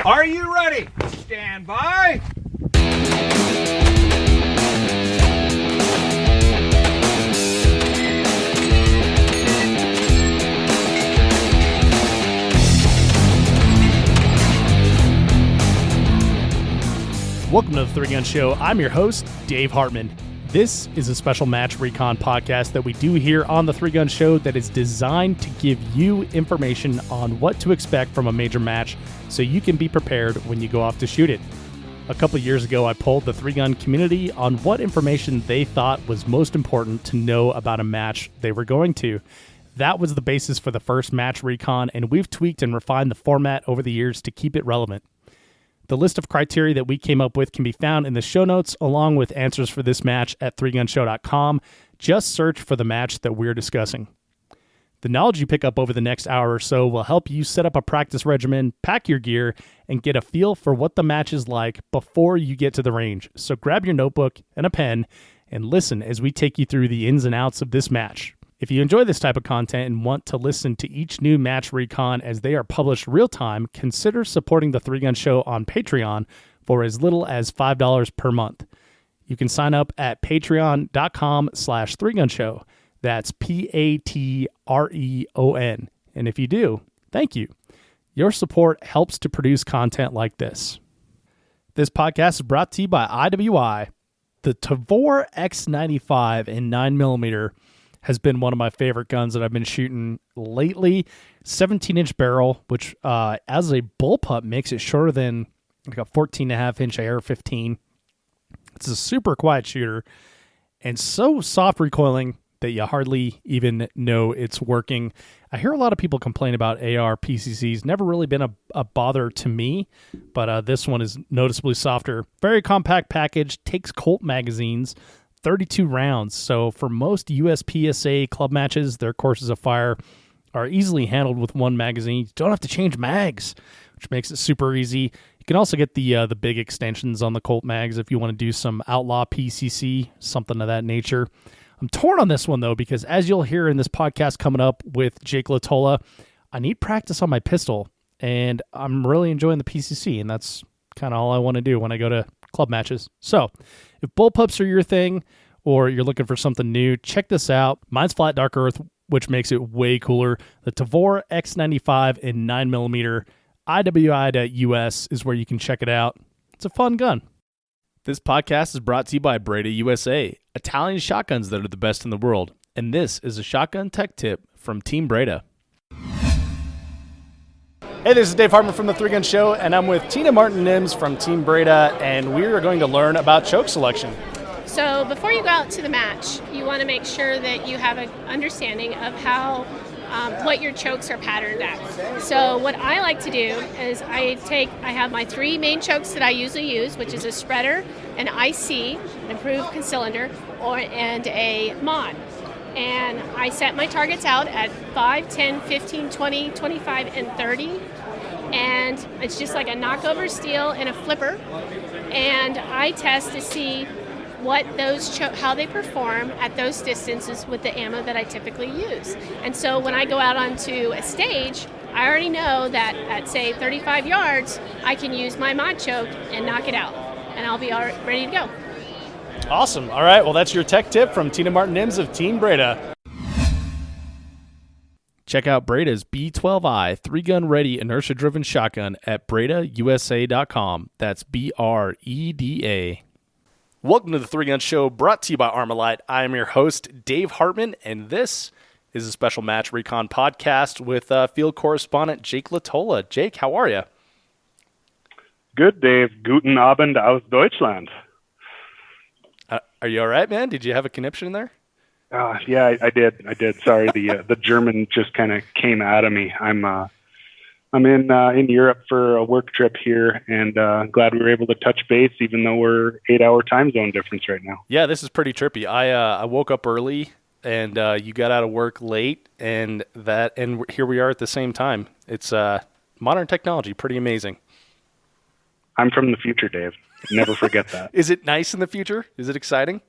Are you ready? Stand by. Welcome to the Three Gun Show. I'm your host, Dave Hartman. This is a special Match Recon podcast that we do here on the Three Gun Show that is designed to give you information on what to expect from a major match so you can be prepared when you go off to shoot it. A couple of years ago, I polled the Three Gun community on what information they thought was most important to know about a match they were going to. That was the basis for the first Match Recon, and we've tweaked and refined the format over the years to keep it relevant. The list of criteria that we came up with can be found in the show notes, along with answers for this match at threegunshow.com. Just search for the match that we're discussing. The knowledge you pick up over the next hour or so will help you set up a practice regimen, pack your gear, and get a feel for what the match is like before you get to the range. So grab your notebook and a pen and listen as we take you through the ins and outs of this match. If you enjoy this type of content and want to listen to each new Match Recon as they are published real time, consider supporting the Three Gun Show on Patreon for as little as $5 per month. You can sign up at patreon.com/threegunshow. That's Patreon. And if you do, thank you. Your support helps to produce content like this. This podcast is brought to you by IWI. The Tavor X95 in 9mm has been one of my favorite guns that I've been shooting lately. 17-inch barrel, which as a bullpup makes it shorter than like a 14.5-inch AR-15. It's a super quiet shooter and so soft recoiling that you hardly even know it's working. I hear a lot of people complain about AR PCCs. Never really been a bother to me, but this one is noticeably softer. Very compact package, takes Colt magazines, 32 rounds. So for most USPSA club matches, their courses of fire are easily handled with one magazine. You don't have to change mags, which makes it super easy. You can also get the big extensions on the Colt mags if you want to do some outlaw PCC, something of that nature. I'm torn on this one, though, because as you'll hear in this podcast coming up with Jake Latola, I need practice on my pistol, and I'm really enjoying the PCC, and that's kind of all I want to do when I go to club matches. So if bullpups are your thing or you're looking for something new, check this out. Mine's flat dark earth, which makes it way cooler. The Tavor X95 in 9mm, IWI.US is where you can check it out. It's a fun gun. This podcast is brought to you by Breda USA, Italian shotguns that are the best in the world. And this is a shotgun tech tip from Team Breda. Hey, this is Dave Hartman from the Three Gun Show, and I'm with Tina Martin-Nims from Team Breda, and we are going to learn about choke selection. So before you go out to the match, you want to make sure that you have an understanding of how what your chokes are patterned at. So what I like to do is I have my three main chokes that I usually use, which is a spreader, an IC, an improved cylinder, and a mod. And I set my targets out at 5, 10, 15, 20, 25, and 30. And it's just like a knockover steel and a flipper. And I test to see what how they perform at those distances with the ammo that I typically use. And so when I go out onto a stage, I already know that at, say, 35 yards, I can use my mod choke and knock it out. And I'll be ready to go. Awesome. All right. Well, that's your tech tip from Tina Martin-Nims of Team Breda. Check out Breda's B12i 3-gun ready inertia-driven shotgun at BredaUSA.com. That's BREDA. Welcome to the Three Gun Show, brought to you by Armalite. I am your host, Dave Hartman, and this is a special Match Recon podcast with field correspondent Jake Latola. Jake, how are you? Good, Dave. Guten Abend aus Deutschland. Are you all right, man? Did you have a conniption there? Yeah, I did. Sorry, the German just kind of came out of me. I'm in Europe for a work trip here, and glad we were able to touch base, even though we're 8-hour time zone difference right now. Yeah, this is pretty trippy. I woke up early, and you got out of work late, and here we are at the same time. It's modern technology, pretty amazing. I'm from the future, Dave. Never forget that. Is it nice in the future? Is it exciting?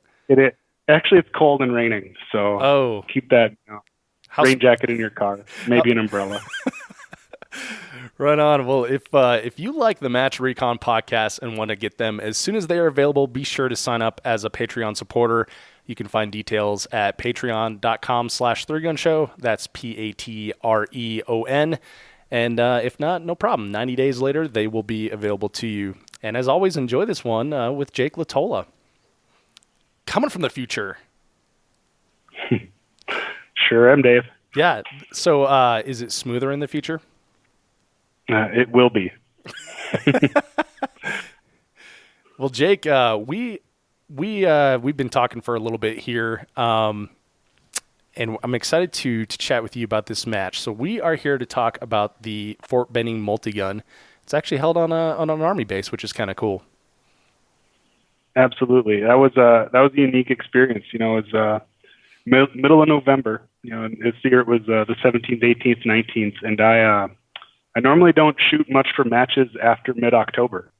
Actually, it's cold and raining, so keep that rain jacket in your car, maybe an umbrella. Right on. Well, if you like the Match Recon podcast and want to get them as soon as they are available, be sure to sign up as a Patreon supporter. You can find details at patreon.com/3gunshow. That's Patreon. And if not, no problem. 90 days later, they will be available to you. And as always, enjoy this one with Jake Latola. Coming from the future. Sure am, Dave. Yeah. So is it smoother in the future? It will be. Well, Jake, we've been talking for a little bit here, and I'm excited to chat with you about this match. So we are here to talk about the Fort Benning multi-gun. It's actually held on an Army base, which is kind of cool. Absolutely, that was a unique experience. It was middle of November. This year it was the 17th, 18th, 19th, and I normally don't shoot much for matches after mid-October.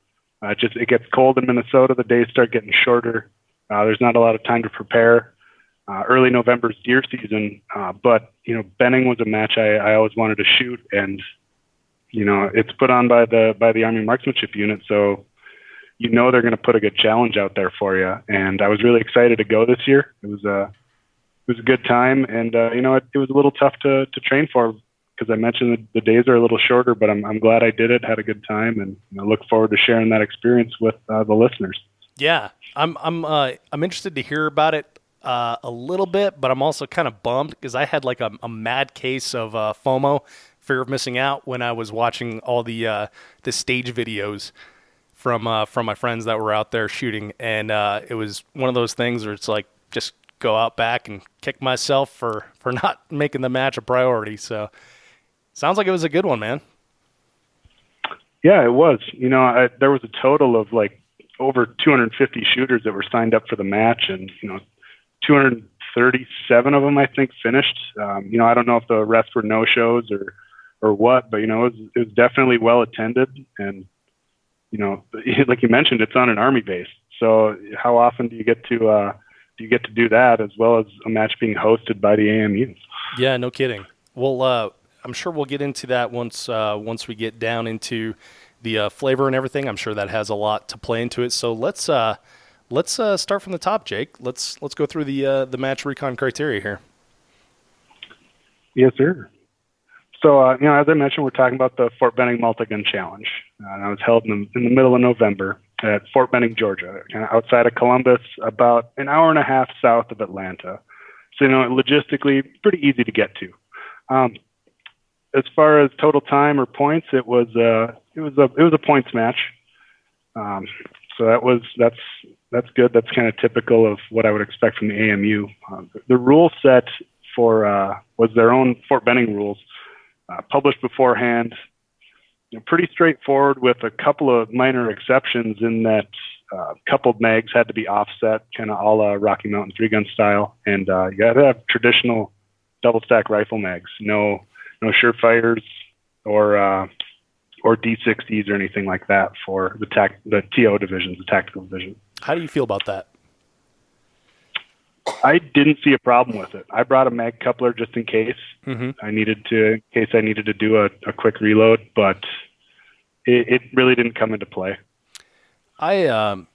It gets cold in Minnesota. The days start getting shorter. There's not a lot of time to prepare. Early November's deer season, but Benning was a match I always wanted to shoot, and it's put on by the Army Marksmanship Unit, so they're going to put a good challenge out there for you. And I was really excited to go this year. It was a good time, and it was a little tough to train for because I mentioned the days are a little shorter, but I'm glad I did it, had a good time, and I look forward to sharing that experience with the listeners. Yeah, I'm interested to hear about it a little bit, but I'm also kind of bummed because I had like a mad case of FOMO, fear of missing out, when I was watching all the stage videos from my friends that were out there shooting, and it was one of those things where it's like just go out back and kick myself for not making the match a priority. So sounds like it was a good one, man. Yeah, it was. There was a total of like over 250 shooters that were signed up for the match, and 237 of them, I think, finished. I don't know if the rest were no-shows or what, but, it was definitely well attended. And, like you mentioned, it's on an Army base. So how often do you get to do that, as well as a match being hosted by the AMU? Yeah, no kidding. Well, I'm sure we'll get into that once we get down into the flavor and everything. I'm sure that has a lot to play into it. So let's start from the top, Jake. Let's go through the Match Recon criteria here. Yes, sir. So, as I mentioned, we're talking about the Fort Benning Multi-Gun Challenge. And it was held in the middle of November at Fort Benning, Georgia, kind of outside of Columbus, about an hour and a half south of Atlanta. So, logistically, pretty easy to get to. As far as total time or points, it was a points match. So that's good. That's kind of typical of what I would expect from the AMU. The rule set was their own Fort Benning rules, published beforehand. Pretty straightforward, with a couple of minor exceptions in that coupled mags had to be offset, kind of a la Rocky Mountain 3-gun style, and you got to have traditional double stack rifle mags. No Surefires or D60s or anything like that for the TO divisions, the tactical division. How do you feel about that? I didn't see a problem with it. I brought a mag coupler just in case I needed to do a quick reload, but it really didn't come into play. I'm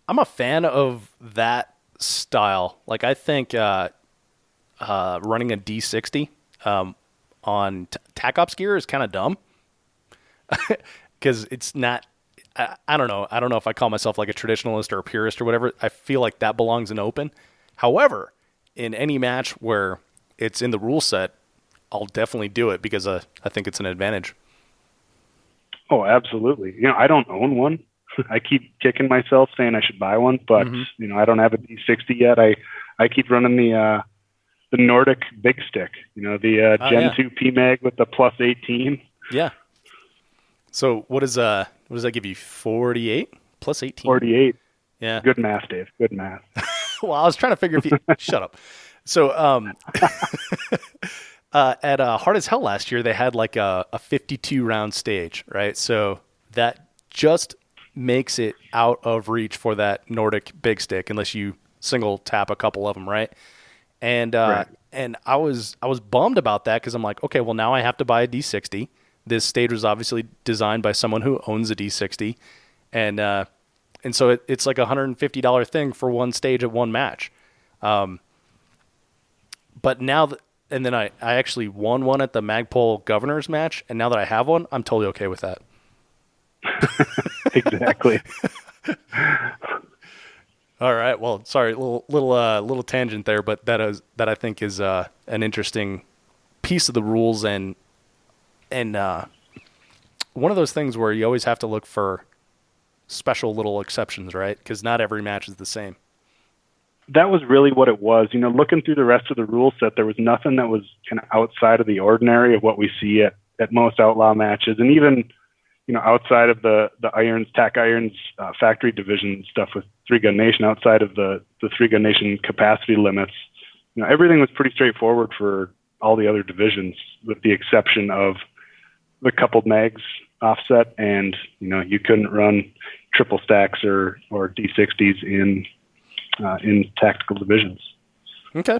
a fan of that style. Like, I think running a D60 on TAC Ops gear is kind of dumb because it's not. I don't know. I don't know if I call myself like a traditionalist or a purist or whatever. I feel like that belongs in open. However, in any match where it's in the rule set, I'll definitely do it because I think it's an advantage. Oh, absolutely. I don't own one. I keep kicking myself saying I should buy one, but I don't have a D60 yet. I keep running the Nordic Big Stick. The Gen 2 PMag with the plus 18. Yeah. So what does that give you? 48 plus 18. 48. Yeah. Good math, Dave. Good math. Well, I was trying to figure if you shut up. So at Hard as Hell last year, they had like a 52 round stage, right? So that just makes it out of reach for that Nordic Big Stick unless you single tap a couple of them, right? And right. And I was bummed about that because I'm like, okay, well now I have to buy a D60 this stage was obviously designed by someone who owns a D60, and so it's like $150 thing for one stage at one match. But now and then I actually won one at the Magpul Governors match, and now that I have one, I'm totally okay with that. Exactly. All right. Well, sorry, little tangent there, but that I think is an interesting piece of the rules, and one of those things where you always have to look for special little exceptions, right? Because not every match is the same. That was really what it was. Looking through the rest of the rule set, there was nothing that was kind of outside of the ordinary of what we see at most outlaw matches, and even outside of the irons, tack irons, factory division stuff with Three Gun Nation, outside of the Three Gun Nation capacity limits, everything was pretty straightforward for all the other divisions, with the exception of the coupled mags offset, and you couldn't run triple stacks or D60s in tactical divisions. Okay.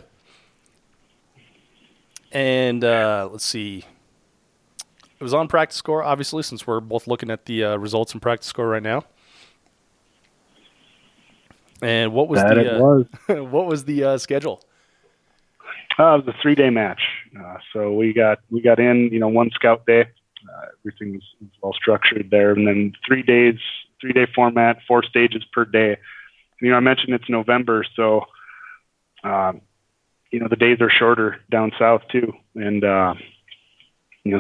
And let's see. It was on practice score, obviously, since we're both looking at the results in practice score right now. And what was what was the schedule? It was a 3-day match. So we got in, one scout day. Everything was well structured there, and then 3 days, 3-day format, 4 stages per day. I mentioned it's November, so the days are shorter down south too, and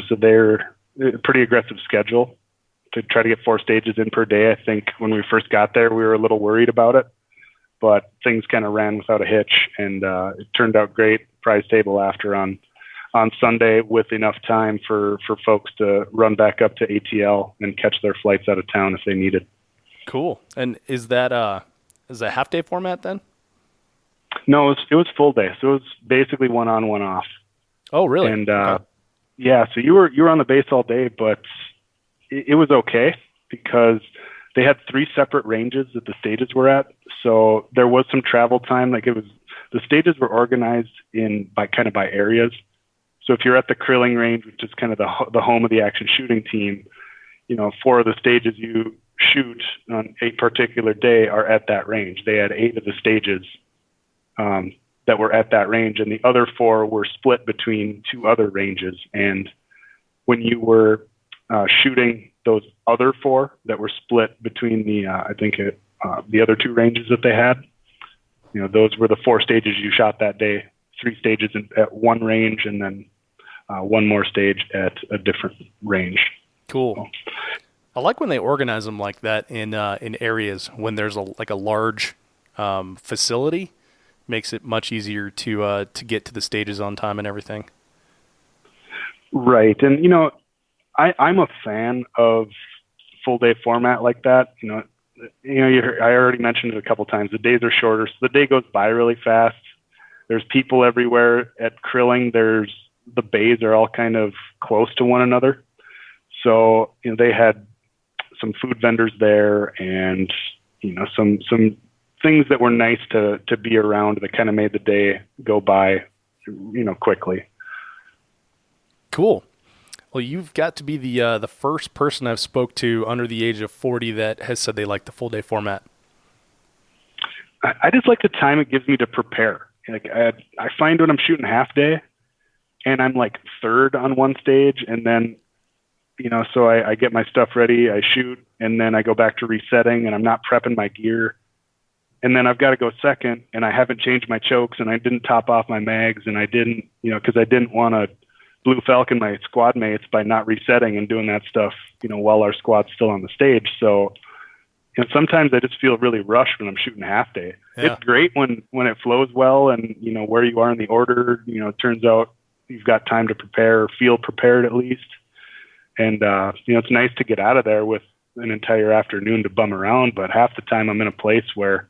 so they're a pretty aggressive schedule to try to get 4 stages in per day. I think when we first got there, we were a little worried about it, but things kind of ran without a hitch, and it turned out great. Prize table after on Sunday, with enough time for folks to run back up to ATL and catch their flights out of town if they needed. Cool. And is that a half day format then? No, it was full day. So it was basically 1 on, 1 off. Oh, really? And okay. Yeah, so you were on the base all day, but it was okay because they had 3 separate ranges that the stages were at. So there was some travel time. The stages were organized by areas. So if you're at the Krilling range, which is kind of the home of the action shooting team, 4 of the stages you shoot on a particular day are at that range. They had 8 of the stages that were at that range, and the other 4 were split between 2 other ranges. And when you were shooting those other 4 that were split between the other 2 ranges that they had, those were the 4 stages you shot that day. 3 stages at one range, and then 1 more stage at a different range. Cool. So, I like when they organize them like that in areas when there's a large facility. Makes it much easier to get to the stages on time and everything. Right, and I'm a fan of full day format like that. I already mentioned it a couple times. The days are shorter, so the day goes by really fast. There's people everywhere at Krilling. The bays are all kind of close to one another. So, they had some food vendors there, and, some things that were nice to be around that kind of made the day go by, quickly. Cool. Well, you've got to be the first person I've spoke to under the age of 40 that has said they like the full day format. I just like the time it gives me to prepare. I find when I'm shooting half day and I'm like third on one stage, and then, so I get my stuff ready, I shoot, and then I go back to resetting, and I'm not prepping my gear. And then I've got to go second, and I haven't changed my chokes, and I didn't top off my mags, and I didn't, because I didn't want to Blue Falcon my squad mates by not resetting and doing that stuff, while our squad's still on the stage. So, sometimes I just feel really rushed when I'm shooting half day. Yeah. It's great when it flows well, and, where you are in the order, it turns out you've got time to prepare, or feel prepared at least. And, it's nice to get out of there with an entire afternoon to bum around, but half the time I'm in a place where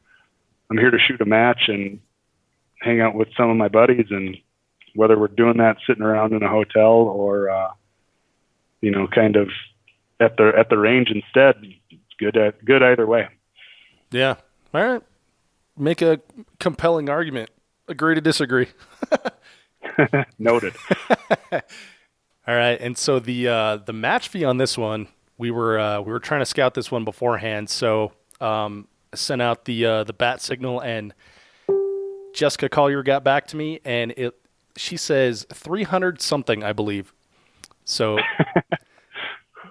I'm here to shoot a match and hang out with some of my buddies, and whether we're doing that sitting around in a hotel or, kind of at the range instead, it's good either way. Yeah. All right. Make a compelling argument. Agree to disagree. Noted. All right, and so the match fee on this one, we were trying to scout this one beforehand, so sent out the bat signal, and Jessica Collier got back to me, and she says 300 something, I believe. So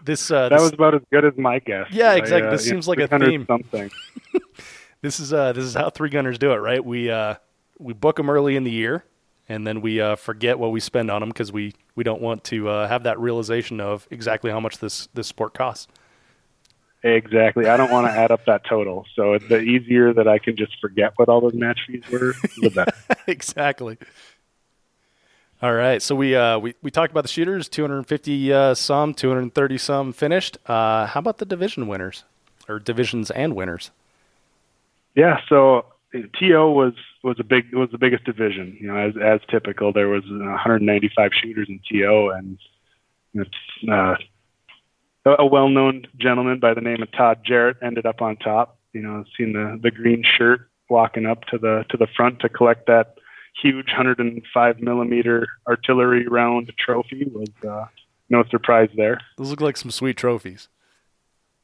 this that was about as good as my guess. Yeah, exactly. This seems like a theme. Something. This is how three gunners do it, right? We book them early in the year, and then we forget what we spend on them because we don't want to have that realization of exactly how much this sport costs. Exactly. I don't want to add up that total. So the easier that I can just forget what all those match fees were, the better. Exactly. All right. So we talked about the shooters, 250 some, 230 some finished. How about the division winners, or divisions and winners? Yeah. So TO was the biggest division. You know, as typical, there was 195 shooters in TO, and a well-known gentleman by the name of Todd Jarrett ended up on top. You know, seeing the green shirt walking up to the front to collect that huge 105 millimeter artillery round trophy was no surprise there. Those look like some sweet trophies.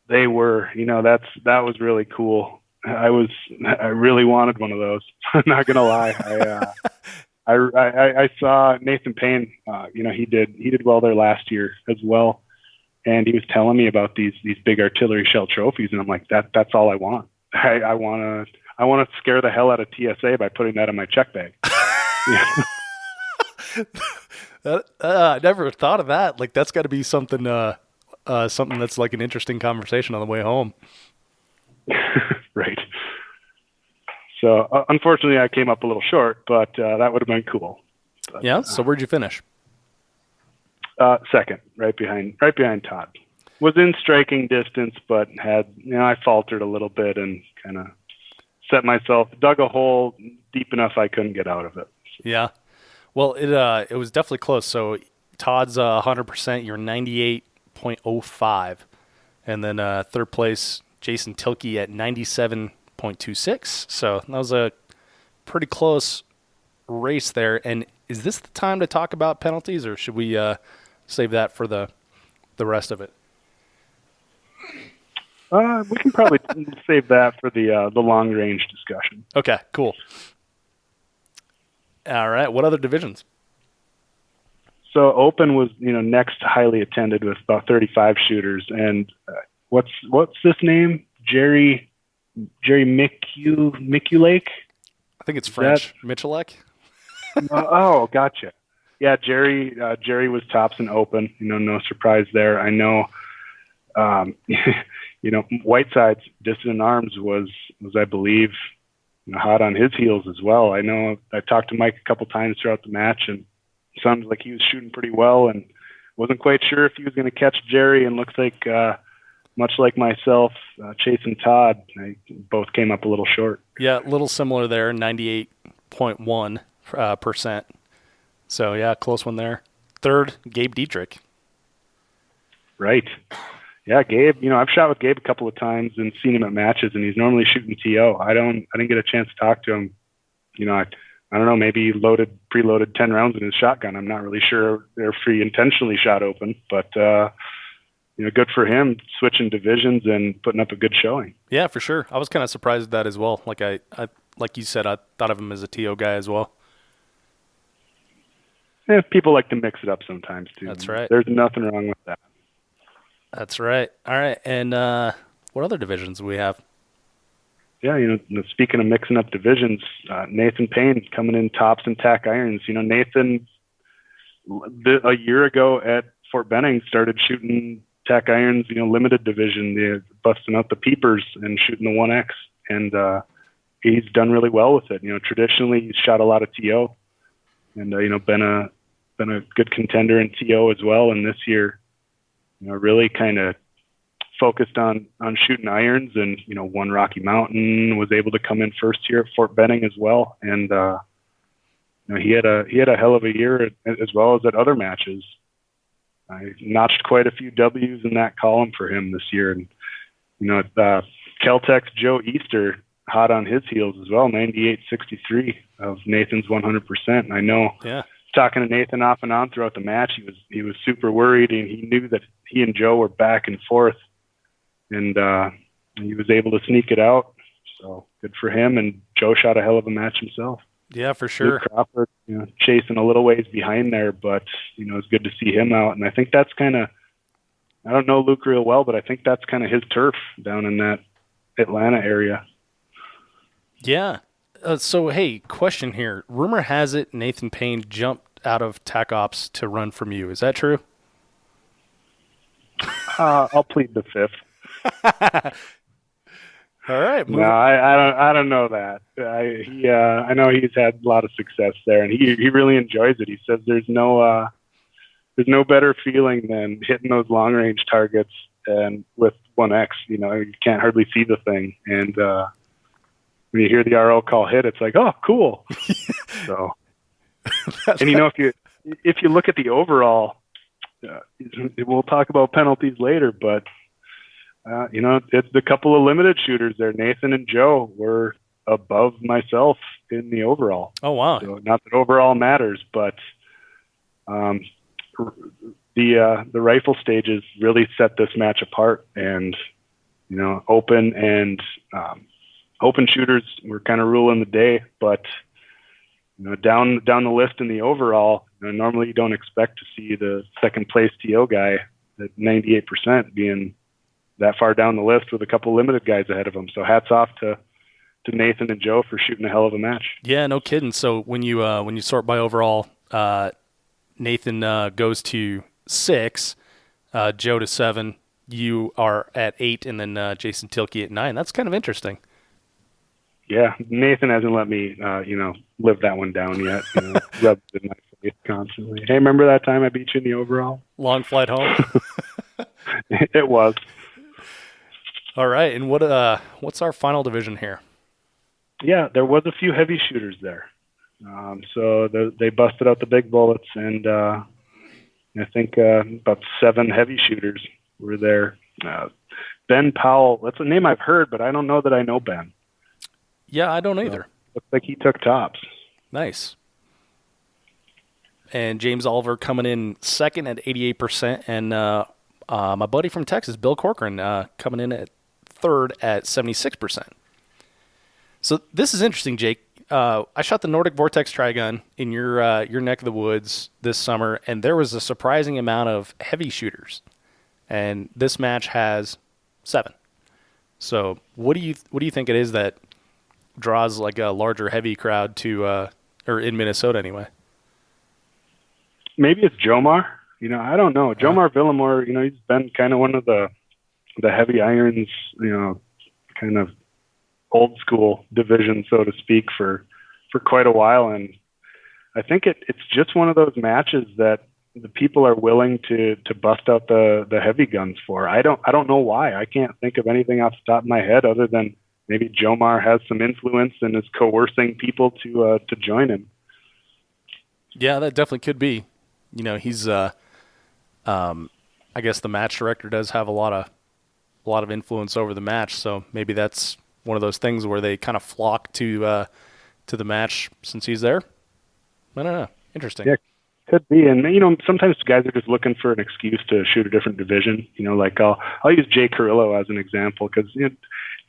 They were. You know, that was really cool. I really wanted one of those. I'm not gonna lie. I saw Nathan Payne. You know, he did well there last year as well. And he was telling me about these big artillery shell trophies, and I'm like, that's all I want. I want to scare the hell out of TSA by putting that in my check bag. I never thought of that. Like, that's got to be something that's like an interesting conversation on the way home. Right. So unfortunately, I came up a little short, but that would have been cool. But, yeah. So where'd you finish? Second, right behind Todd. Was in striking distance, but I faltered a little bit and kind of dug a hole deep enough I couldn't get out of it. Yeah. Well, it was definitely close. So Todd's 100%, you're 98.05. And then third place, Jason Tilkey at 97.26. So that was a pretty close race there. And is this the time to talk about penalties, or should we save that for the rest of it? We can probably save that for the long range discussion. Okay, cool. All right. What other divisions? So open was next highly attended with about 35 shooters, and what's this name? Jerry Mikulake? I think it's French. Michalek? Oh, gotcha. Yeah, Jerry was tops in open. No surprise there. I know. Whiteside's distant arms was I believe hot on his heels as well. I know I talked to Mike a couple times throughout the match, and it sounded like he was shooting pretty well, and wasn't quite sure if he was going to catch Jerry. And looks like, much like myself, Chase and Todd, both came up a little short. Yeah, a little similar there, 98.1%. So yeah, close one there. Third, Gabe Dietrich. Right. Yeah, Gabe. I've shot with Gabe a couple of times and seen him at matches, and he's normally shooting TO. I didn't get a chance to talk to him. I don't know. Maybe he preloaded 10 rounds in his shotgun. I'm not really sure if he intentionally shot open, but good for him switching divisions and putting up a good showing. Yeah, for sure. I was kind of surprised at that as well. Like like you said, I thought of him as a TO guy as well. Yeah, people like to mix it up sometimes too. That's right. There's nothing wrong with that. That's right. All right. And what other divisions do we have? Yeah, speaking of mixing up divisions, Nathan Payne coming in tops and tack irons. Nathan, a year ago at Fort Benning, started shooting tack irons, limited division, busting out the peepers and shooting the 1X. And he's done really well with it. Traditionally, he's shot a lot of TO and, been a good contender in TO as well. And this year, really kind of focused on shooting irons, and won Rocky Mountain, was able to come in first here at Fort Benning as well, and he had a hell of a year as well as at other matches. I notched quite a few W's in that column for him this year, and Caltech's Joe Easter hot on his heels as well, 98.63 of Nathan's 100%. I know. Yeah. talking to Nathan off and on throughout the match. He was super worried, and he knew that he and Joe were back and forth, and he was able to sneak it out. So good for him. And Joe shot a hell of a match himself. Yeah, for sure. Luke Crawford, chasing a little ways behind there, but it's good to see him out. And I think that's kind of, I don't know Luke real well, but I think that's kind of his turf down in that Atlanta area. Yeah. So, hey, question here. Rumor has it Nathan Payne jumped out of TAC Ops to run from you. Is that true? I'll plead the fifth. All right. No, I don't know that. I know he's had a lot of success there, and he really enjoys it. He says there's no better feeling than hitting those long range targets, and with 1X, you can't hardly see the thing, and when you hear the RO call hit, it's like, oh, cool. So, and if you look at the overall, we'll talk about penalties later, but it's the couple of limited shooters there. Nathan and Joe were above myself in the overall. Oh, wow. So not that overall matters, but the rifle stages really set this match apart. And, open and open shooters were kind of ruling the day. But, down the list in the overall, normally you don't expect to see the second place TO guy at 98% being that far down the list with a couple limited guys ahead of him. So hats off to Nathan and Joe for shooting a hell of a match. Yeah, no kidding. So when you sort by overall, Nathan goes to 6, Joe to 7, you are at 8, and then Jason Tilkey at 9. That's kind of interesting. Yeah, Nathan hasn't let me live that one down yet. Rubbed it in my face constantly. Hey, remember that time I beat you in the overall? Long flight home. It was. All right, and what's our final division here? Yeah, there was a few heavy shooters there. So they busted out the big bullets, and I think about 7 heavy shooters were there. Ben Powell, that's a name I've heard, but I don't know that I know Ben. Yeah, I don't either. Looks like he took tops. Nice. And James Oliver coming in second at 88%, and my buddy from Texas, Bill Corcoran, coming in at third at 76%. So this is interesting, Jake. I shot the Nordic Vortex Trigun in your neck of the woods this summer, and there was a surprising amount of heavy shooters. And this match has 7. So what do you think it is that draws like a larger heavy crowd to or in Minnesota anyway? Maybe it's Jomar. I don't know. Jomar Villamore, he's been kind of one of the heavy irons, kind of old school division, so to speak, for quite a while. And I think it's just one of those matches that the people are willing to bust out the heavy guns for. I don't know why. I can't think of anything off the top of my head other than maybe Jomar has some influence and is coercing people to join him. Yeah, that definitely could be. He's I guess the match director does have a lot of influence over the match, so maybe that's one of those things where they kind of flock to the match since he's there. I don't know. Interesting. Yeah, could be. And sometimes guys are just looking for an excuse to shoot a different division. Like I'll use Jay Carrillo as an example because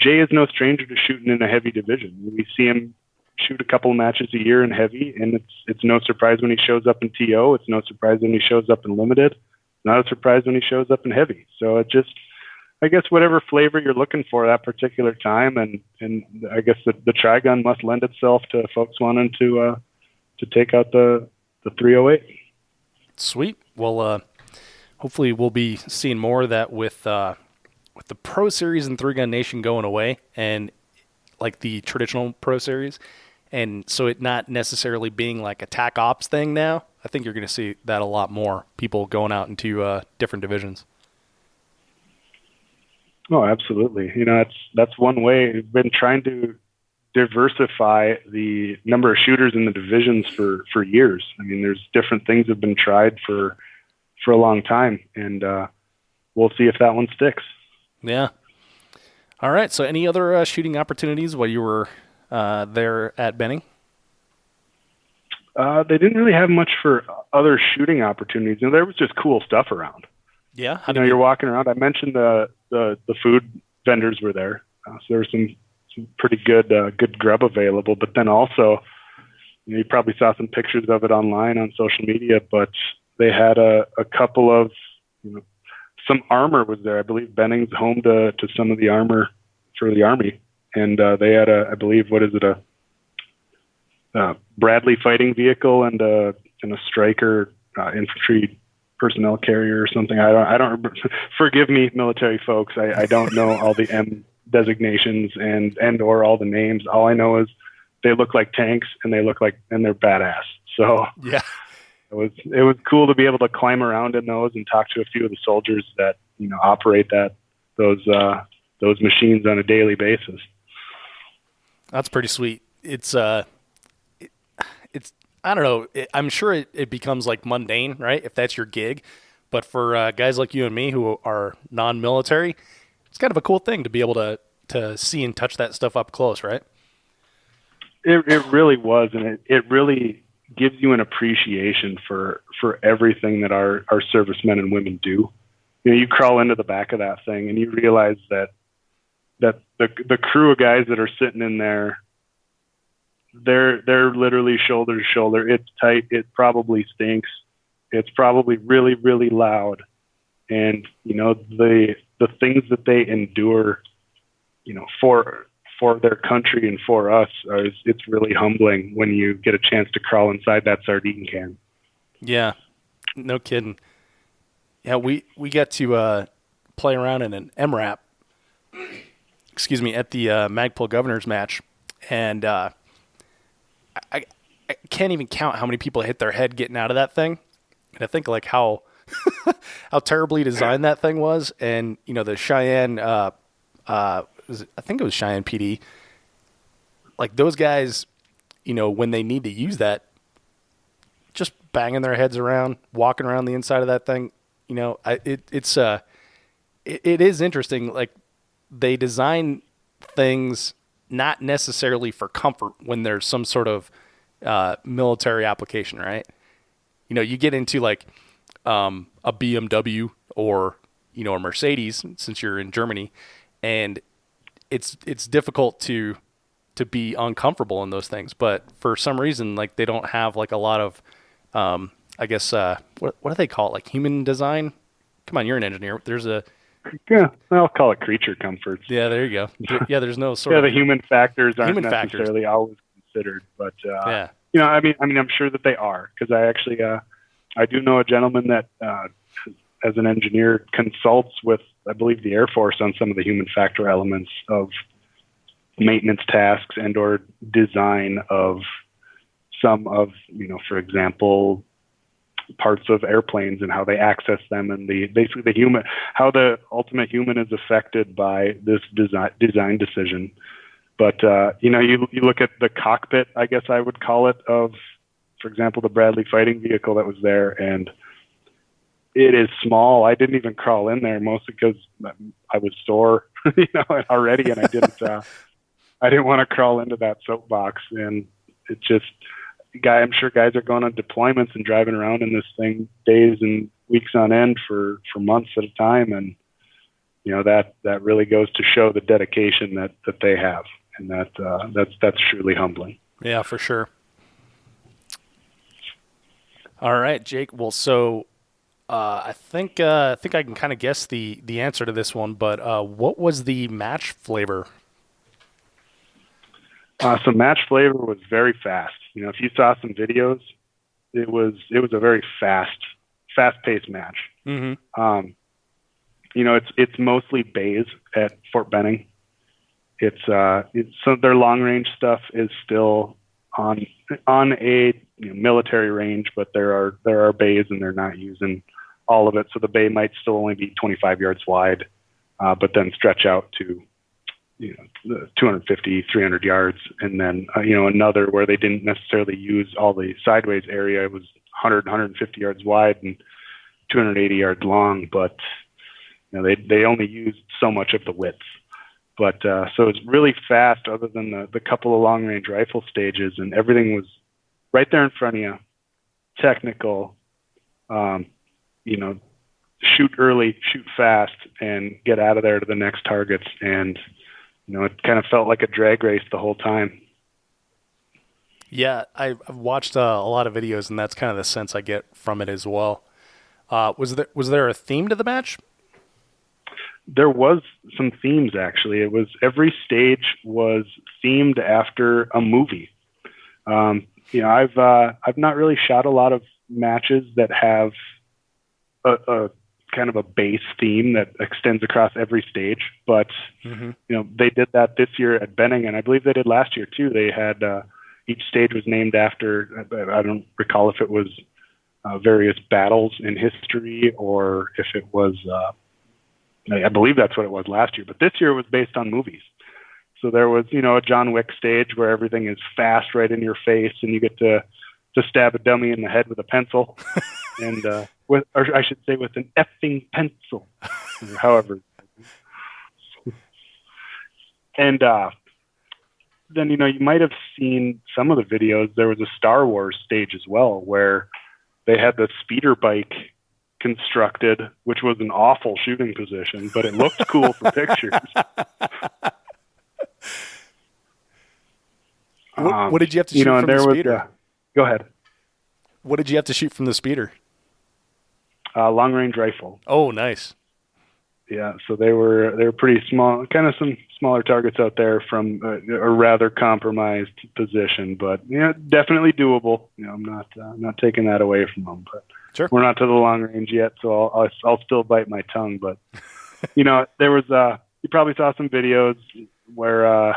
Jay is no stranger to shooting in a heavy division. We see him shoot a couple of matches a year in heavy, and it's no surprise when he shows up in TO. It's no surprise when he shows up in limited. Not a surprise when he shows up in heavy. So it just, I guess, whatever flavor you're looking for that particular time, and I guess the Trigun must lend itself to folks wanting to take out the 308. Sweet. Well, hopefully we'll be seeing more of that with the Pro Series and 3-Gun Nation going away, and like the traditional Pro Series, and so it not necessarily being like a TAC Ops thing now. I think you're going to see that a lot more, people going out into different divisions. Oh, absolutely. That's one way. We've been trying to diversify the number of shooters in the divisions for years. I mean, there's different things have been tried for a long time, and we'll see if that one sticks. Yeah. All right. So any other shooting opportunities while you were there at Benning? They didn't really have much for other shooting opportunities. There was just cool stuff around. Yeah. You're walking around. I mentioned the food vendors were there. So there was some pretty good grub available. But then also, you probably saw some pictures of it online on social media, but they had a couple of, some armor was there. I believe Benning's home to some of the armor for the Army. And they had I believe, what is it, a Bradley fighting vehicle and a Stryker infantry personnel carrier or something. I don't remember. Forgive me, military folks. I don't know all the M designations and or all the names. All I know is they look like tanks and they're badass. So yeah, it was cool to be able to climb around in those and talk to a few of the soldiers that operate those machines on a daily basis. That's pretty sweet. It's I don't know. I'm sure it becomes like mundane, right? If that's your gig. But for guys like you and me who are non-military, it's kind of a cool thing to be able to see and touch that stuff up close, right? It really was, and it really gives you an appreciation for everything that our servicemen and women do. You crawl into the back of that thing and you realize that the crew of guys that are sitting in there, they're literally shoulder to shoulder. It's tight. It probably stinks. It's probably really, really loud. And, the things that they endure, for their country and for us, it's really humbling when you get a chance to crawl inside that sardine can. Yeah, no kidding. Yeah, we got to play around in an MRAP, at the Magpul Governor's match. And I can't even count how many people hit their head getting out of that thing. And I think like how terribly designed that thing was. And, the Cheyenne, I think it was Cheyenne PD. Like those guys, when they need to use that, just banging their heads around, walking around the inside of that thing, it is interesting. Like they design things not necessarily for comfort when there's some sort of military application, right? You get into like a BMW or a Mercedes, since you're in Germany, and it's difficult to be uncomfortable in those things. But for some reason, like they don't have like a lot of I guess what do they call it? Like human design? Come on, you're an engineer. Yeah, I'll call it creature comforts. Yeah, there you go. Yeah, there's no sort of the human factors aren't necessarily always considered, but yeah. I mean, I'm sure that they are, because I actually I do know a gentleman that as an engineer consults with, I believe, the Air Force on some of the human factor elements of maintenance tasks and or design of some of, for example, parts of airplanes and how they access them, and basically the human, how the ultimate human is affected by this design decision. But you look at the cockpit, I guess I would call it, of, for example, the Bradley fighting vehicle that was there, and it is small. I didn't even crawl in there, mostly because I was sore, already, and I didn't want to crawl into that soapbox. And it just, I'm sure guys are going on deployments and driving around in this thing days and weeks on end for months at a time, and that really goes to show the dedication that they have, and that's truly humbling. Yeah, for sure. All right, Jake. Well, so I think I can kind of guess the answer to this one, but what was the match flavor? So match flavor was very fast. If you saw some videos, it was a very fast-paced match. Mm-hmm. It's mostly bays at Fort Benning. It's so their long range stuff is still on a military range, but there are bays and they're not using all of it. So the bay might still only be 25 yards wide, but then stretch out to 250, 300 yards, and then another where they didn't necessarily use all the sideways area. It was 100, 150 yards wide and 280 yards long, but they only used so much of the width. But so it's really fast, other than the couple of long range rifle stages, and everything was right there in front of you, technical, shoot early, shoot fast, and get out of there to the next targets. And, it kind of felt like a drag race the whole time. Yeah, I've watched a lot of videos, and that's kind of the sense I get from it as well. Was there a theme to the match? There was some themes, actually. It was every stage was themed after a movie. I've not really shot a lot of matches that have a kind of a base theme that extends across every stage, but they did that this year at Benning, and I believe they did last year too. They had each stage was named after, I don't recall if it was various battles in history or if it was, I believe that's what it was last year, but this year it was based on movies. So there was, a John Wick stage where everything is fast right in your face and you get to stab a dummy in the head with a pencil and, with an effing pencil, or however. And then, you might have seen some of the videos. There was a Star Wars stage as well where they had the speeder bike constructed, which was an awful shooting position, but it looked cool for pictures. What did you have to shoot from the speeder? Go ahead. What did you have to shoot from the speeder? Long range rifle. Oh, nice. Yeah, so they were pretty small, kind of some smaller targets out there from a rather compromised position, but definitely doable. I'm not taking that away from them, but sure. We're not to the long range yet, so I'll still bite my tongue. But there was you probably saw some videos where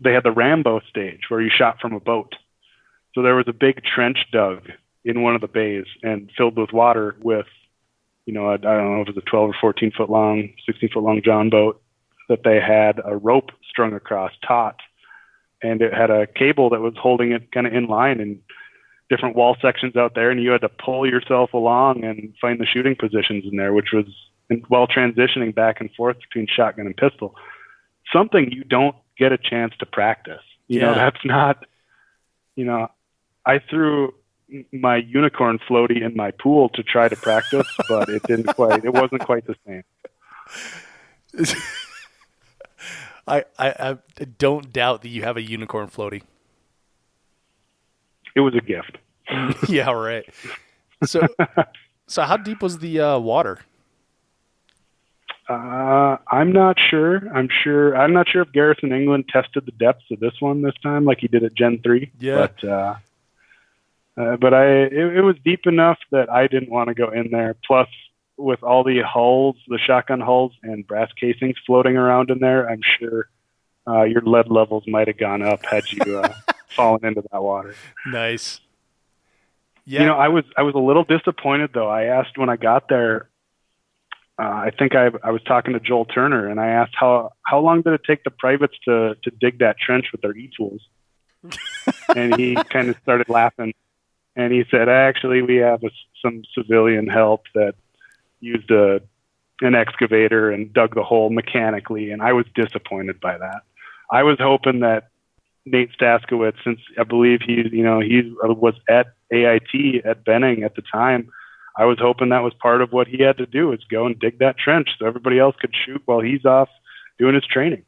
they had the Rambo stage where you shot from a boat. So there was a big trench dug in one of the bays and filled with water with, I don't know if it was a 12 or 14 foot long, 16 foot long John boat that they had a rope strung across taut, and it had a cable that was holding it kind of in line and different wall sections out there. And you had to pull yourself along and find the shooting positions in there, which was while transitioning back and forth between shotgun and pistol, something you don't get a chance to practice. That's not, I threw my unicorn floaty in my pool to try to practice, but it wasn't quite the same. I don't doubt that you have a unicorn floaty. It was a gift. Yeah, right. So how deep was the water? I'm not sure. I'm not sure if Garrison England tested the depths of this one this time, like he did at Gen 3. Yeah. But it was deep enough that I didn't want to go in there. Plus, with all the hulls, the shotgun hulls and brass casings floating around in there, I'm sure your lead levels might have gone up had you fallen into that water. Nice. Yeah. I was a little disappointed though. I asked when I got there. I think I was talking to Joel Turner, and I asked how long did it take the privates to dig that trench with their e-tools? And he kind of started laughing, and he said, "Actually, we have some civilian help that used an excavator and dug the hole mechanically." And I was disappointed by that. I was hoping that Nate Staskowitz, since I believe he was at AIT at Benning at the time, I was hoping that was part of what he had to do, is go and dig that trench so everybody else could shoot while he's off doing his training.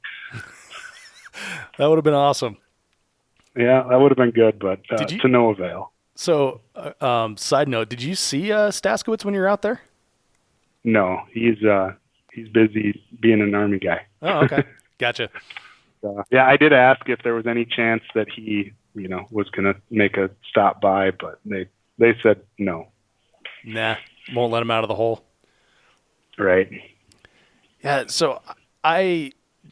That would have been awesome. Yeah, that would have been good, but to no avail. So, side note, did you see Staskowitz when you were out there? No, he's busy being an Army guy. Oh, okay. Gotcha. Yeah, I did ask if there was any chance that he, was going to make a stop by, but they said no. Nah, won't let him out of the hole. Right. Yeah, so I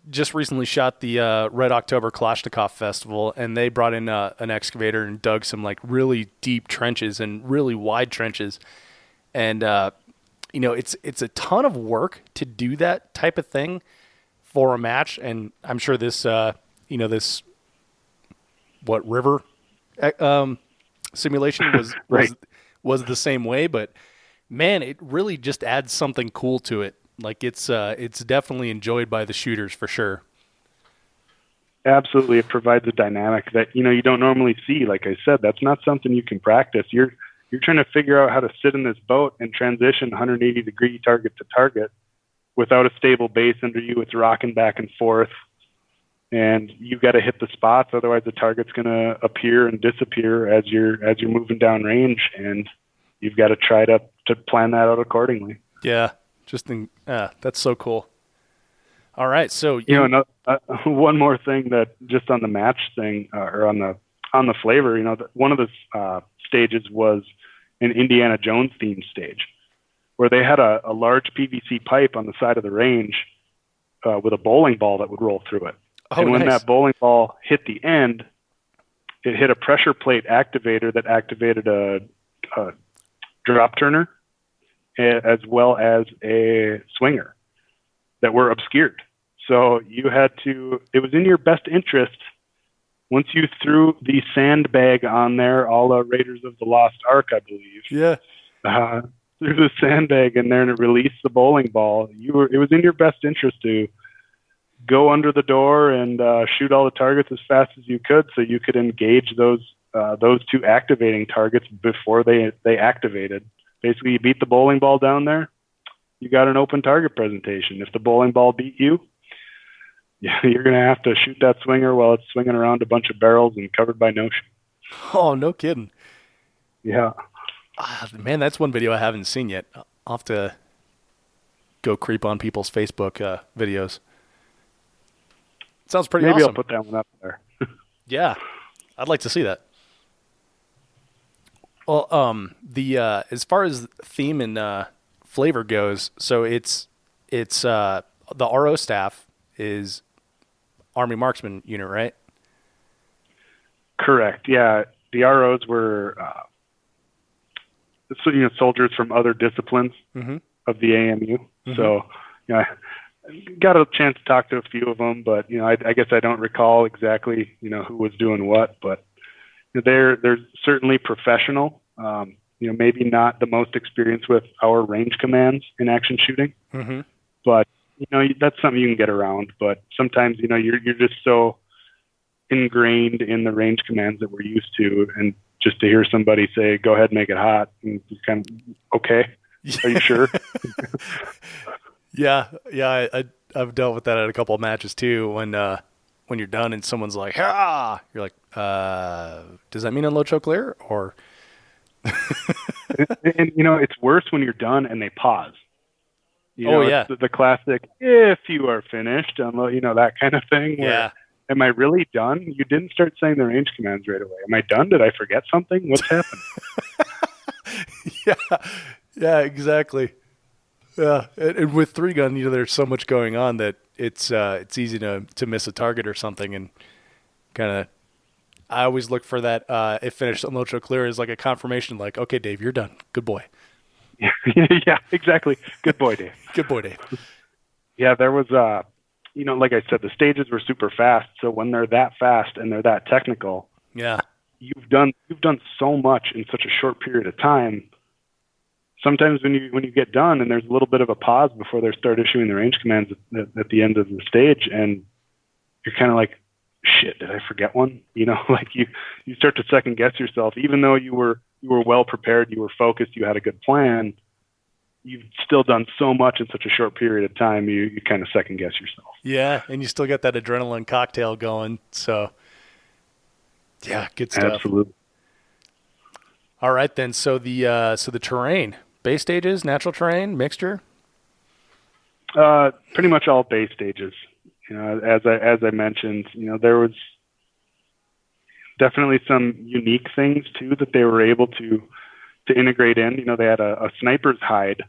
just recently shot the Red October Kalashnikov Festival, and they brought in an excavator and dug some really deep trenches and really wide trenches. And, it's a ton of work to do that type of thing for a match. And I'm sure this, river simulation was right. was the same way, but man, it really just adds something cool to it. It's definitely enjoyed by the shooters for sure. Absolutely. It provides a dynamic that, you don't normally see. Like I said, that's not something you can practice. You're trying to figure out how to sit in this boat and transition 180-degree target to target without a stable base under you. It's rocking back and forth, and you've got to hit the spots. Otherwise, the target's going to appear and disappear as you're moving down range, and you've got to try to plan that out accordingly. Yeah, that's so cool. All right, so one more thing that just on the match thing or on the flavor, one of the stages was an Indiana Jones themed stage where they had a large PVC pipe on the side of the range with a bowling ball that would roll through it. Oh, and when nice. that bowling ball hit the end, it hit a pressure plate activator that activated a drop turner as well as a swinger that were obscured. So it was in your best interest, once you threw the sandbag on there, a la Raiders of the Lost Ark, I believe. Yeah. Threw the sandbag in there and released the bowling ball. It was in your best interest to go under the door and shoot all the targets as fast as you could, so you could engage those two activating targets before they activated. Basically, you beat the bowling ball down there, you got an open target presentation. If the bowling ball beat you, you're going to have to shoot that swinger while it's swinging around a bunch of barrels and covered by notion. Oh, no kidding. Yeah. Man, that's one video I haven't seen yet. I'll have to go creep on people's Facebook videos. Sounds pretty awesome. Maybe I'll put that one up there. Yeah, I'd like to see that. Well, as far as theme and flavor goes, so it's the RO staff is Army Marksman Unit, right? Correct. Yeah, the ROs were soldiers from other disciplines of the AMU. Mm-hmm. So, I got a chance to talk to a few of them, but I guess I don't recall exactly who was doing what, but they're certainly professional. Maybe not the most experience with our range commands in action shooting, but that's something you can get around. But sometimes you're just so ingrained in the range commands that we're used to, and just to hear somebody say, "Go ahead, make it hot," and you're kind of, okay, are you sure? Yeah, I've dealt with that at a couple of matches too. When you're done and someone's like, "Ah," you're like, "Does that mean unload, choke, clear?" Or and it's worse when you're done and they pause. Yeah, it's the classic, "If you are finished," that kind of thing. Where, yeah. Am I really done? You didn't start saying the range commands right away. Am I done? Did I forget something? What's happened? Yeah, exactly. Yeah, and with 3-gun, there's so much going on that it's easy to miss a target or something, and kind of. I always look for that. If finished, unload, choke, clear is like a confirmation. Like, okay, Dave, you're done. Good boy. Yeah, exactly. Good boy, Dave. Good boy, Dave. Yeah, there was like I said, the stages were super fast. So when they're that fast and they're that technical, yeah, you've done so much in such a short period of time. Sometimes when you get done and there's a little bit of a pause before they start issuing the range commands at the end of the stage, and you're kind of like, shit, did I forget one? Like you start to second guess yourself, even though you were well prepared, you were focused, you had a good plan. You've still done so much in such a short period of time, you kind of second guess yourself. Yeah, and you still got that adrenaline cocktail going. So, yeah, good stuff. Absolutely. All right, then. So the terrain, base stages, natural terrain, mixture. Pretty much all base stages. As I mentioned, there was definitely some unique things too that they were able to integrate in. They had a sniper's hide.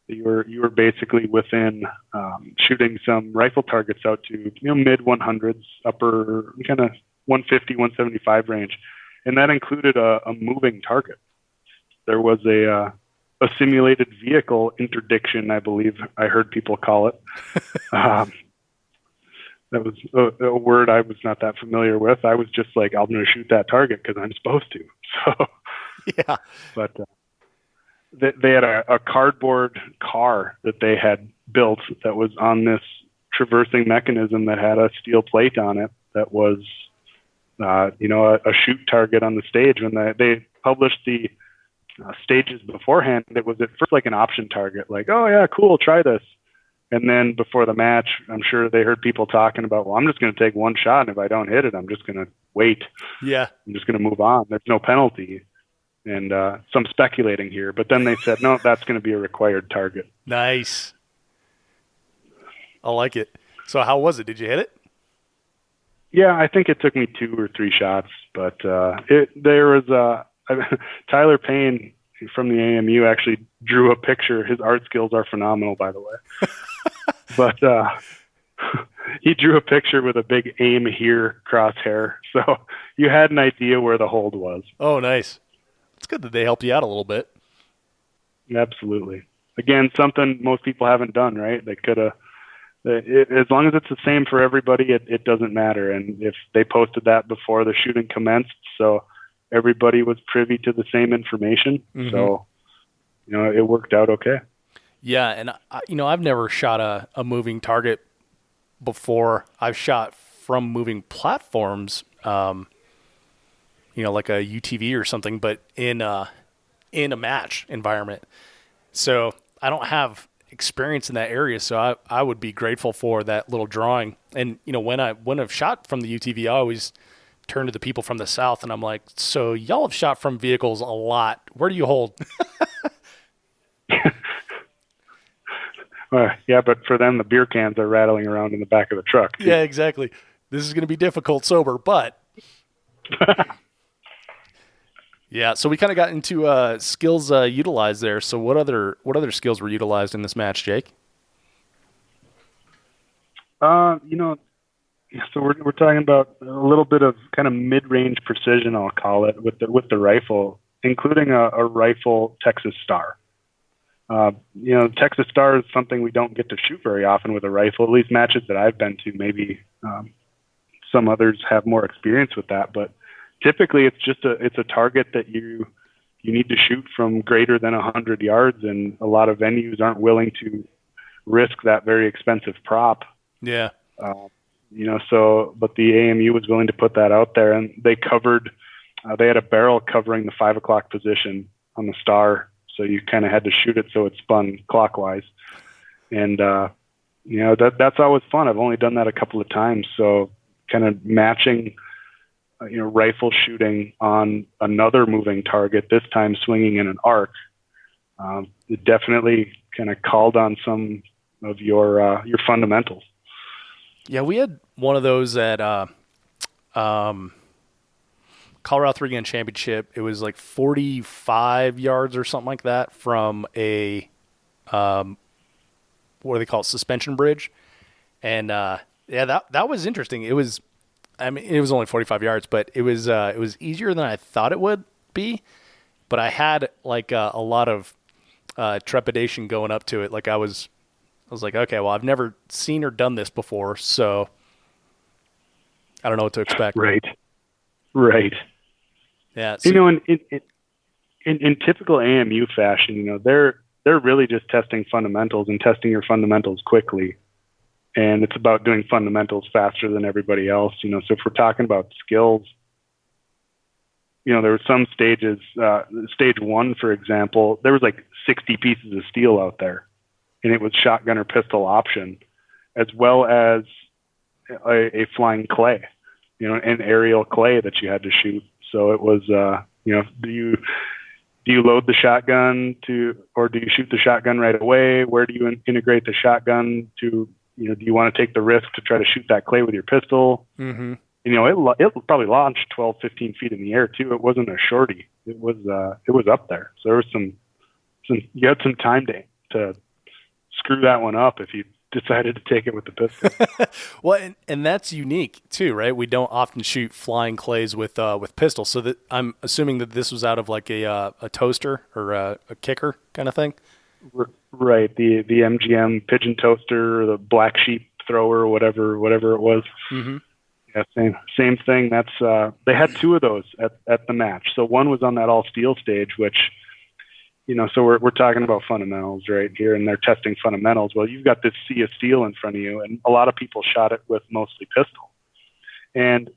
You were basically within shooting some rifle targets out to mid 100s, upper kind of 150, 175 range, and that included a moving target. There was a simulated vehicle interdiction, I believe I heard people call it. That was a word I was not that familiar with. I was just like, I'm going to shoot that target because I'm supposed to. So, yeah. But they had a cardboard car that they had built that was on this traversing mechanism that had a steel plate on it. that was, a shoot target on the stage. When they published the stages beforehand, it was at first like an option target, like, oh yeah, cool, try this. And then before the match, I'm sure they heard people talking about, well, I'm just going to take one shot, and if I don't hit it, I'm just going to wait. Yeah. I'm just going to move on. There's no penalty. And some speculating here. But then they said, no, that's going to be a required target. Nice. I like it. So how was it? Did you hit it? Yeah, I think it took me 2 or 3 shots. But there was Tyler Payne from the AMU actually drew a picture. His art skills are phenomenal, by the way. But he drew a picture with a big aim here crosshair. So you had an idea where the hold was. Oh, nice. It's good that they helped you out a little bit. Absolutely. Again, something most people haven't done, right? They could have, as long as it's the same for everybody, it doesn't matter. And if they posted that before the shooting commenced, so everybody was privy to the same information. Mm-hmm. So, it worked out okay. Yeah. And I've never shot a moving target before. I've shot from moving platforms, like a UTV or something, but in a match environment. So I don't have experience in that area. So I would be grateful for that little drawing. And, when I've shot from the UTV, I always turn to the people from the South and I'm like, so y'all have shot from vehicles a lot. Where do you hold? Yeah, but for them, the beer cans are rattling around in the back of the truck. Yeah, exactly. This is going to be difficult sober, but yeah. So we kind of got into skills utilized there. So what other skills were utilized in this match, Jake? So we're talking about a little bit of kind of mid-range precision, I'll call it, with the rifle, including a rifle Texas Star. Texas Star is something we don't get to shoot very often with a rifle, at least matches that I've been to. Maybe some others have more experience with that, but typically it's a target that you need to shoot from greater than 100 yards, and a lot of venues aren't willing to risk that very expensive prop. Yeah. But the AMU was willing to put that out there, and they covered, they had a barrel covering the 5 o'clock position on the Star. So you kind of had to shoot it so it spun clockwise. And, that's always fun. I've only done that a couple of times. So kind of matching, rifle shooting on another moving target, this time swinging in an arc, it definitely kind of called on some of your fundamentals. Yeah, we had one of those at Colorado 3-Gun Championship. It was like 45 yards or something like that from a what do they call it, suspension bridge. And that was interesting. It was only 45 yards, but it was easier than I thought it would be. But I had like a lot of trepidation going up to it. Like I was like, okay, well, I've never seen or done this before, so I don't know what to expect. Right. Yeah. So, in typical AMU fashion, they're really just testing fundamentals and testing your fundamentals quickly. And it's about doing fundamentals faster than everybody else. So if we're talking about skills, there were some stages, stage 1, for example, there was like 60 pieces of steel out there, and it was shotgun or pistol option, as well as a flying clay, an aerial clay that you had to shoot. So it was, do you load the shotgun or do you shoot the shotgun right away? Where do you integrate the shotgun to, do you want to take the risk to try to shoot that clay with your pistol? Mm-hmm. It probably launched 12, 15 feet in the air too. It wasn't a shorty. It was up there. So there was you had some time to screw that one up if you decided to take it with the pistol. Well, and that's unique too, right? We don't often shoot flying clays with pistols. So that I'm assuming that this was out of like a toaster or a kicker kind of thing. Right. The MGM pigeon toaster or the black sheep thrower or whatever it was. Mm-hmm. Yeah, same thing. That's they had 2 of those at the match. So one was on that all steel stage, which, so we're talking about fundamentals right here, and they're testing fundamentals. Well, you've got this sea of steel in front of you, and a lot of people shot it with mostly pistol. And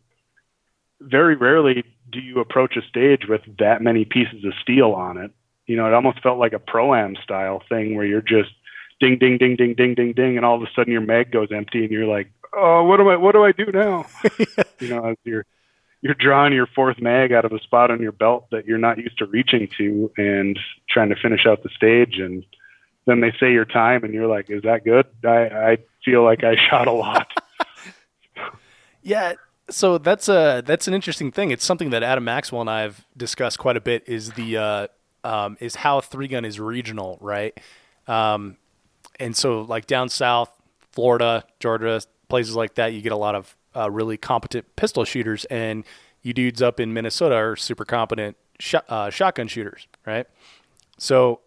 very rarely do you approach a stage with that many pieces of steel on it. It almost felt like a Pro-Am style thing where you're just ding, ding, ding, ding, ding, ding, ding, and all of a sudden your mag goes empty, and you're like, oh, what do I do now? As you're drawing your fourth mag out of a spot on your belt that you're not used to reaching to and trying to finish out the stage. And then they say your time, and you're like, is that good? I feel like I shot a lot. Yeah. So that's an interesting thing. It's something that Adam Maxwell and I have discussed quite a bit, is how 3-gun is regional, right? And so like down south, Florida, Georgia, places like that, you get a lot of really competent pistol shooters, and you dudes up in Minnesota are super competent shotgun shooters, right? So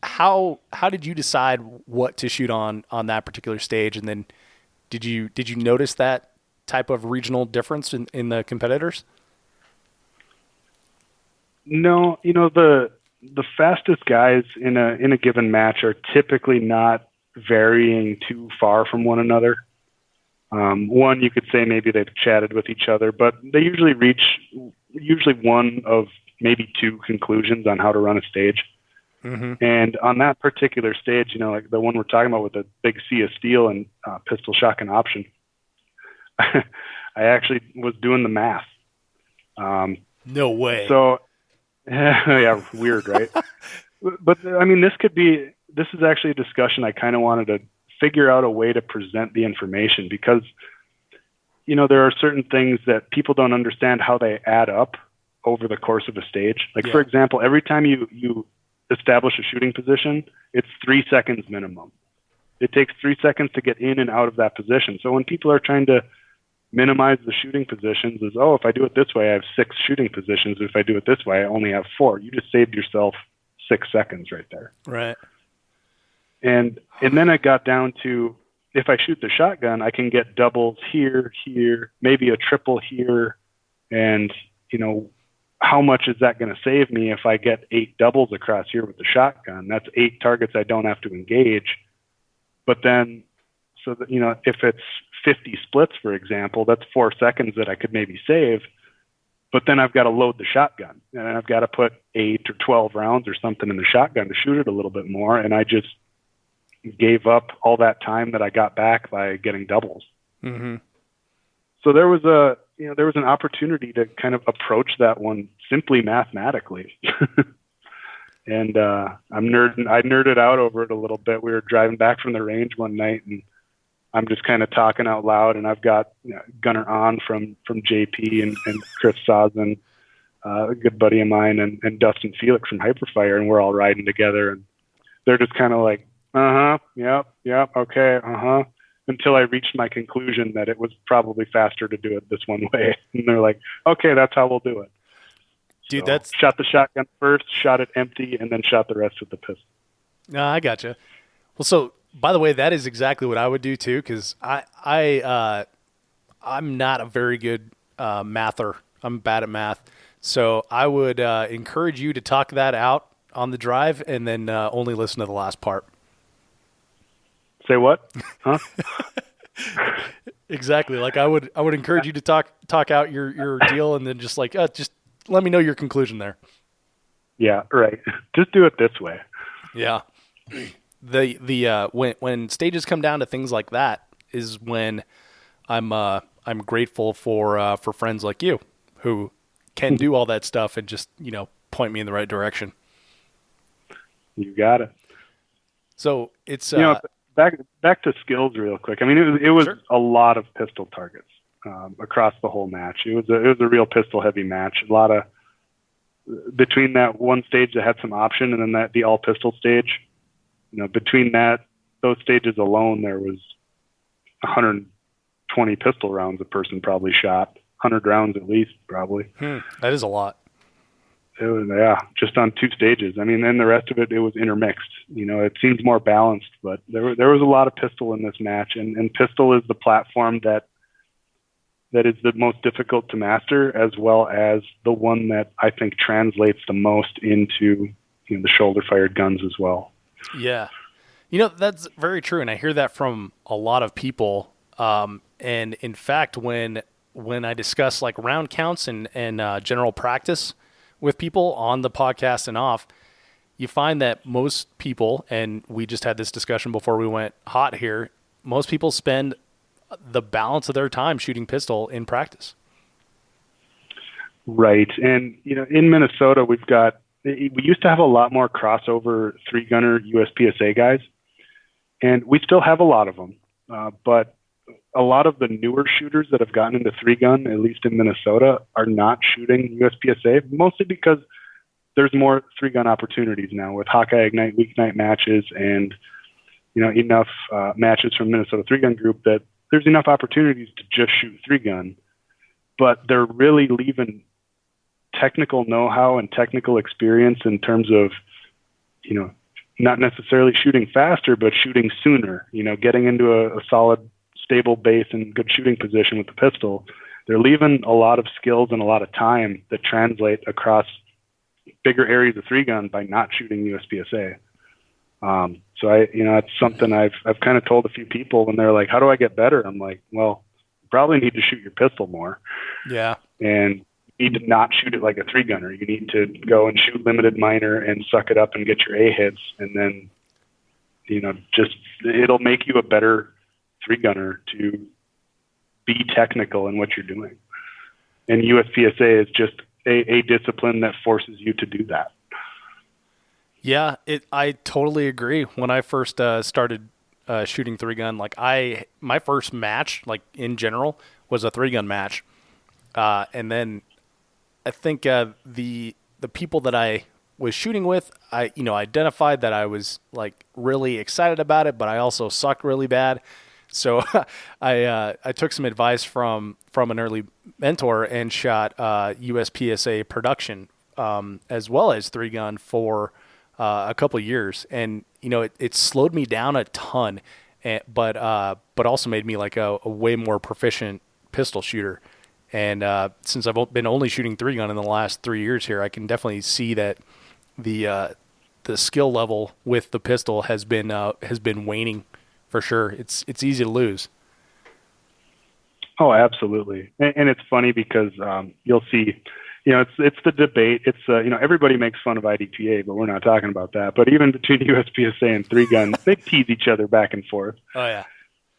how did you decide what to shoot on that particular stage? And then did you notice that type of regional difference in the competitors? No, the fastest guys in a given match are typically not varying too far from one another. One, you could say maybe they've chatted with each other, but they usually reach one of maybe two conclusions on how to run a stage. Mm-hmm. And on that particular stage, like the one we're talking about with the big sea of steel and pistol shotgun option, I actually was doing the math. No way. So, yeah, weird, right? But I mean, this is actually a discussion I kind of wanted to figure out a way to present the information, because, there are certain things that people don't understand how they add up over the course of a stage. Like, for example, every time you establish a shooting position, it's 3 seconds minimum. It takes 3 seconds to get in and out of that position. So when people are trying to minimize the shooting positions, is, if I do it this way, I have 6 shooting positions. If I do it this way, I only have 4. You just saved yourself 6 seconds right there. Right. And then I got down to, if I shoot the shotgun, I can get doubles here, maybe a triple here. And, how much is that going to save me if I get 8 doubles across here with the shotgun? That's 8 targets I don't have to engage. But then, so that, if it's 50 splits, for example, that's 4 seconds that I could maybe save. But then I've got to load the shotgun, and I've got to put 8 or 12 rounds or something in the shotgun to shoot it a little bit more. And I just gave up all that time that I got back by getting doubles. Mm-hmm. So there was an opportunity to kind of approach that one simply mathematically. And I nerded out over it a little bit. We were driving back from the range one night, and I'm just kind of talking out loud, and I've got Gunner On from JP and Chris Sosman, a good buddy of mine, and Dustin Felix from Hyperfire, and we're all riding together, and they're just kind of like, yep, okay, until I reached my conclusion that it was probably faster to do it this one way. And they're like, okay, that's how we'll do it. Dude, so shot the shotgun first, shot it empty, and then shot the rest with the pistol. No, I gotcha. Well, so by the way, that is exactly what I would do too, because I'm not a very good mather. I'm bad at math. So I would encourage you to talk that out on the drive, and then only listen to the last part. Say what? Huh? Exactly. Like I would encourage you to talk out your deal, and then just let me know your conclusion there. Yeah, right. Just do it this way. Yeah. When stages come down to things like that is when I'm grateful for friends like you who can do all that stuff and just point me in the right direction. You got it. So it's back to skills real quick. I mean, it was Sure. a lot of pistol targets across the whole match. It was a real pistol heavy match. A lot of between that one stage that had some option and then the all pistol stage. Between those stages alone, there was 120 pistol rounds a person probably shot. 100 rounds at least, probably. That is a lot. It was, just on 2 stages. I mean, then the rest of it was intermixed. It seems more balanced, but there was a lot of pistol in this match, and pistol is the platform that is the most difficult to master, as well as the one that I think translates the most into the shoulder-fired guns as well. Yeah. That's very true, and I hear that from a lot of people. And in fact, when when I discuss like round counts and general practice with people on the podcast and off, you find that most people, and we just had this discussion before we went hot here, most people spend the balance of their time shooting pistol in practice. Right. And, in Minnesota, we used to have a lot more crossover 3-gunner USPSA guys, and we still have a lot of them. But a lot of the newer shooters that have gotten into 3-gun, at least in Minnesota, are not shooting USPSA, mostly because there's more 3-gun opportunities now with Hawkeye Ignite weeknight matches and, enough matches from Minnesota 3-gun group that there's enough opportunities to just shoot 3-gun. But they're really leaving technical know-how and technical experience in terms of, not necessarily shooting faster, but shooting sooner, getting into a solid, stable base and good shooting position with the pistol. They're leaving a lot of skills and a lot of time that translate across bigger areas of 3-gun by not shooting USPSA. So it's something I've kind of told a few people when they're like, how do I get better? I'm like, well, you probably need to shoot your pistol more. Yeah. And you need to not shoot it like a 3-gunner. You need to go and shoot limited minor and suck it up and get your A hits. And then, it'll make you a better 3-gunner to be technical in what you're doing. And USPSA is just a discipline that forces you to do that. Yeah, I totally agree. When I first started shooting 3-gun, my first match, like in general, was a 3-gun match. And then I think the people that I was shooting with, I identified that I was like really excited about it, but I also sucked really bad. So I took some advice from an early mentor and shot USPSA production as well as 3-gun for a couple of years, and it slowed me down a ton, but also made me like a way more proficient pistol shooter. And since I've been only shooting 3-gun in the last 3 years here, I can definitely see that the skill level with the pistol has been waning for sure. It's easy to lose. Oh, absolutely. And it's funny because you'll see, it's the debate. It's everybody makes fun of IDPA, but we're not talking about that. But even between USPSA and 3-gun, they tease each other back and forth. Oh yeah.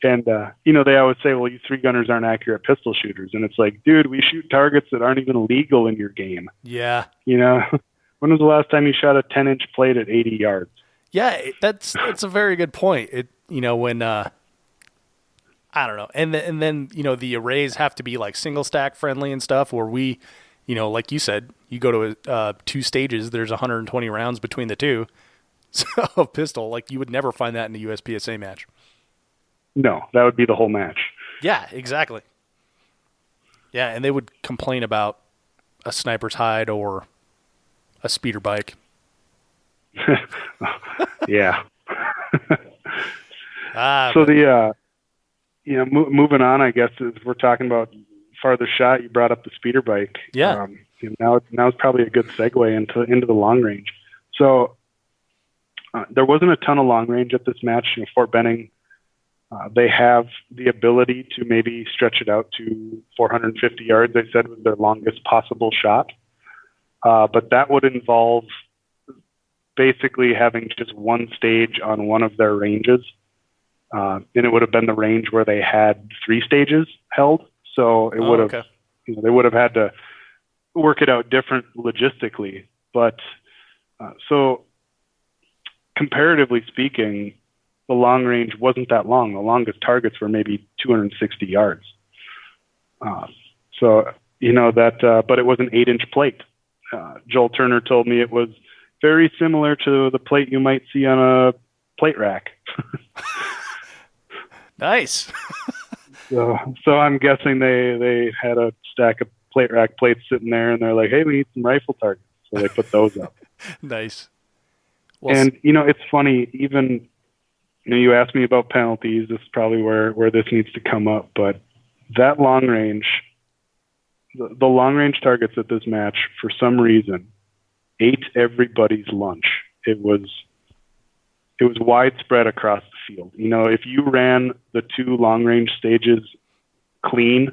And, they always say, well, you 3-gunners aren't accurate pistol shooters. And it's like, dude, we shoot targets that aren't even legal in your game. Yeah. When was the last time you shot a 10-inch plate at 80 yards? Yeah, that's a very good point. When, I don't know. And then, the arrays have to be like single stack friendly and stuff where we, like you said, you go to 2 stages, there's 120 rounds between the two. So a pistol, like you would never find that in a USPSA match. No, that would be the whole match. Yeah, exactly. Yeah, and they would complain about a sniper's hide or a speeder bike. Yeah. So moving on, I guess, as we're talking about farther shot, you brought up the speeder bike. Yeah. Now it's probably a good segue into the long range. So there wasn't a ton of long range at this match. Fort Benning, they have the ability to maybe stretch it out to 450 yards, they said was their longest possible shot. But that would involve basically having just one stage on one of their ranges. And it would have been the range where they had 3 stages held. So it would have, they would have had to work it out different logistically. But so comparatively speaking, the long range wasn't that long. The longest targets were maybe 260 yards. But it was an 8-inch plate. Joel Turner told me it was very similar to the plate you might see on a plate rack. Nice. So I'm guessing they had a stack of plate rack plates sitting there, and they're like, hey, we need some rifle targets. So they put those up. Nice. Well, and, it's funny, even, you asked me about penalties. This is probably where this needs to come up. But that long range, the long range targets at this match, for some reason, ate everybody's lunch. It was widespread across the field. If you ran the 2 long range stages clean,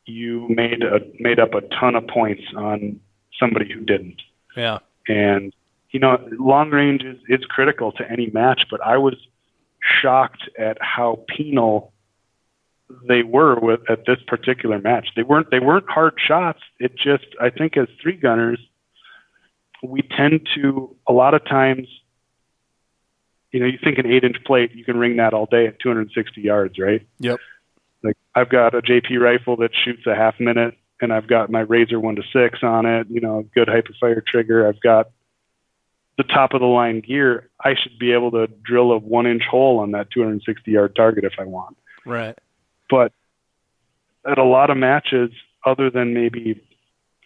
you made up a ton of points on somebody who didn't. Yeah. And, long range is critical to any match, but I was shocked at how penal they were at this particular match. They weren't hard shots. It just, I think as three gunners, we tend to, a lot of times, you think an 8-inch plate, you can ring that all day at 260 yards, right? Yep. Like I've got a JP rifle that shoots a half minute, and I've got my Razor 1-6 on it, good hyperfire trigger. I've got the top of the line gear. I should be able to drill a 1-inch hole on that 260 yard target if I want. Right. But at a lot of matches, other than maybe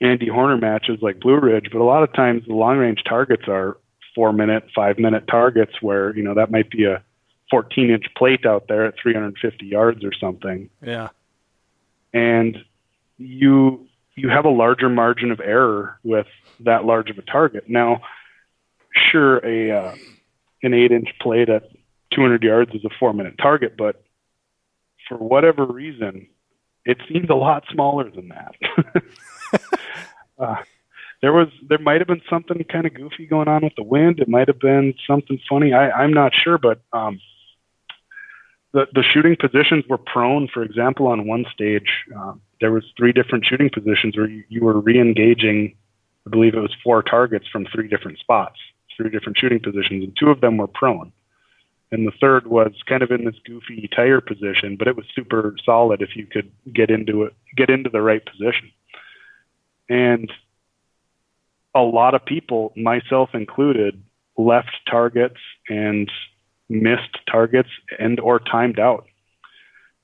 Andy Horner matches like Blue Ridge, but a lot of times the long range targets are 4-minute, 5-minute targets where, that might be a 14-inch plate out there at 350 yards or something. Yeah. And you have a larger margin of error with that large of a target. Now, sure, an 8-inch plate at 200 yards is a 4-minute target, but for whatever reason, it seemed a lot smaller than that. There might have been something kind of goofy going on with the wind. It might have been something funny. I'm not sure, but the shooting positions were prone. For example, on one stage, there was 3 different shooting positions where you were re-engaging, I believe it was 4 targets from 3 different spots, 3 different shooting positions, and 2 of them were prone. And the third was kind of in this goofy tire position, but it was super solid if you could get into the right position. And a lot of people, myself included, left targets and missed targets and or timed out.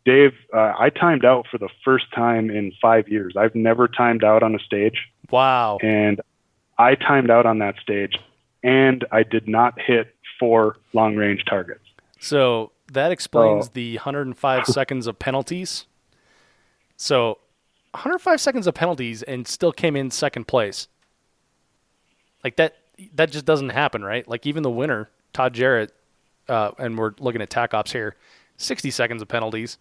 Dave, I timed out for the first time in 5 years. I've never timed out on a stage. Wow. And I timed out on that stage, and I did not hit 4 long-range targets. So that explains the 105 seconds of penalties. So 105 seconds of penalties and still came in second place. Like that just doesn't happen, right? Like even the winner, Todd Jarrett, and we're looking at TAC Ops here, 60 seconds of penalties.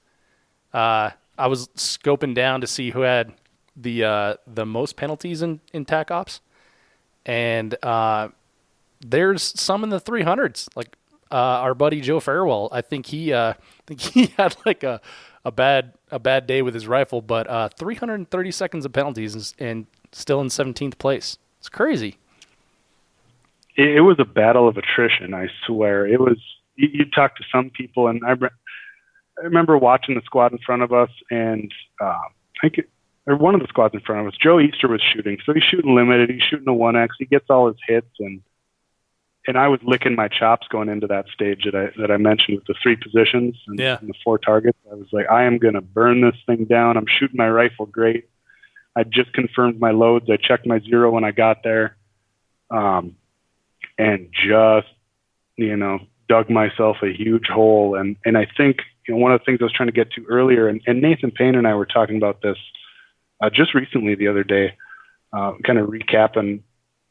I was scoping down to see who had the most penalties in TAC Ops, and there's some in the 300s. Like our buddy Joe Farewell, I think he had like a bad day with his rifle, but 330 seconds of penalties and still in 17th place. It's crazy. It was a battle of attrition, I swear. It was. You talk to some people, and I remember watching the squad in front of us, and or one of the squads in front of us, Joe Easter was shooting. So he's shooting limited. He's shooting a 1X. He gets all his hits, and I was licking my chops going into that stage that I mentioned with the 3 positions and the 4 targets. I was like, I am going to burn this thing down. I'm shooting my rifle great. I just confirmed my loads. I checked my 0 when I got there, and just, dug myself a huge hole. And I think, one of the things I was trying to get to earlier, and Nathan Payne and I were talking about this just recently the other day, kind of recapping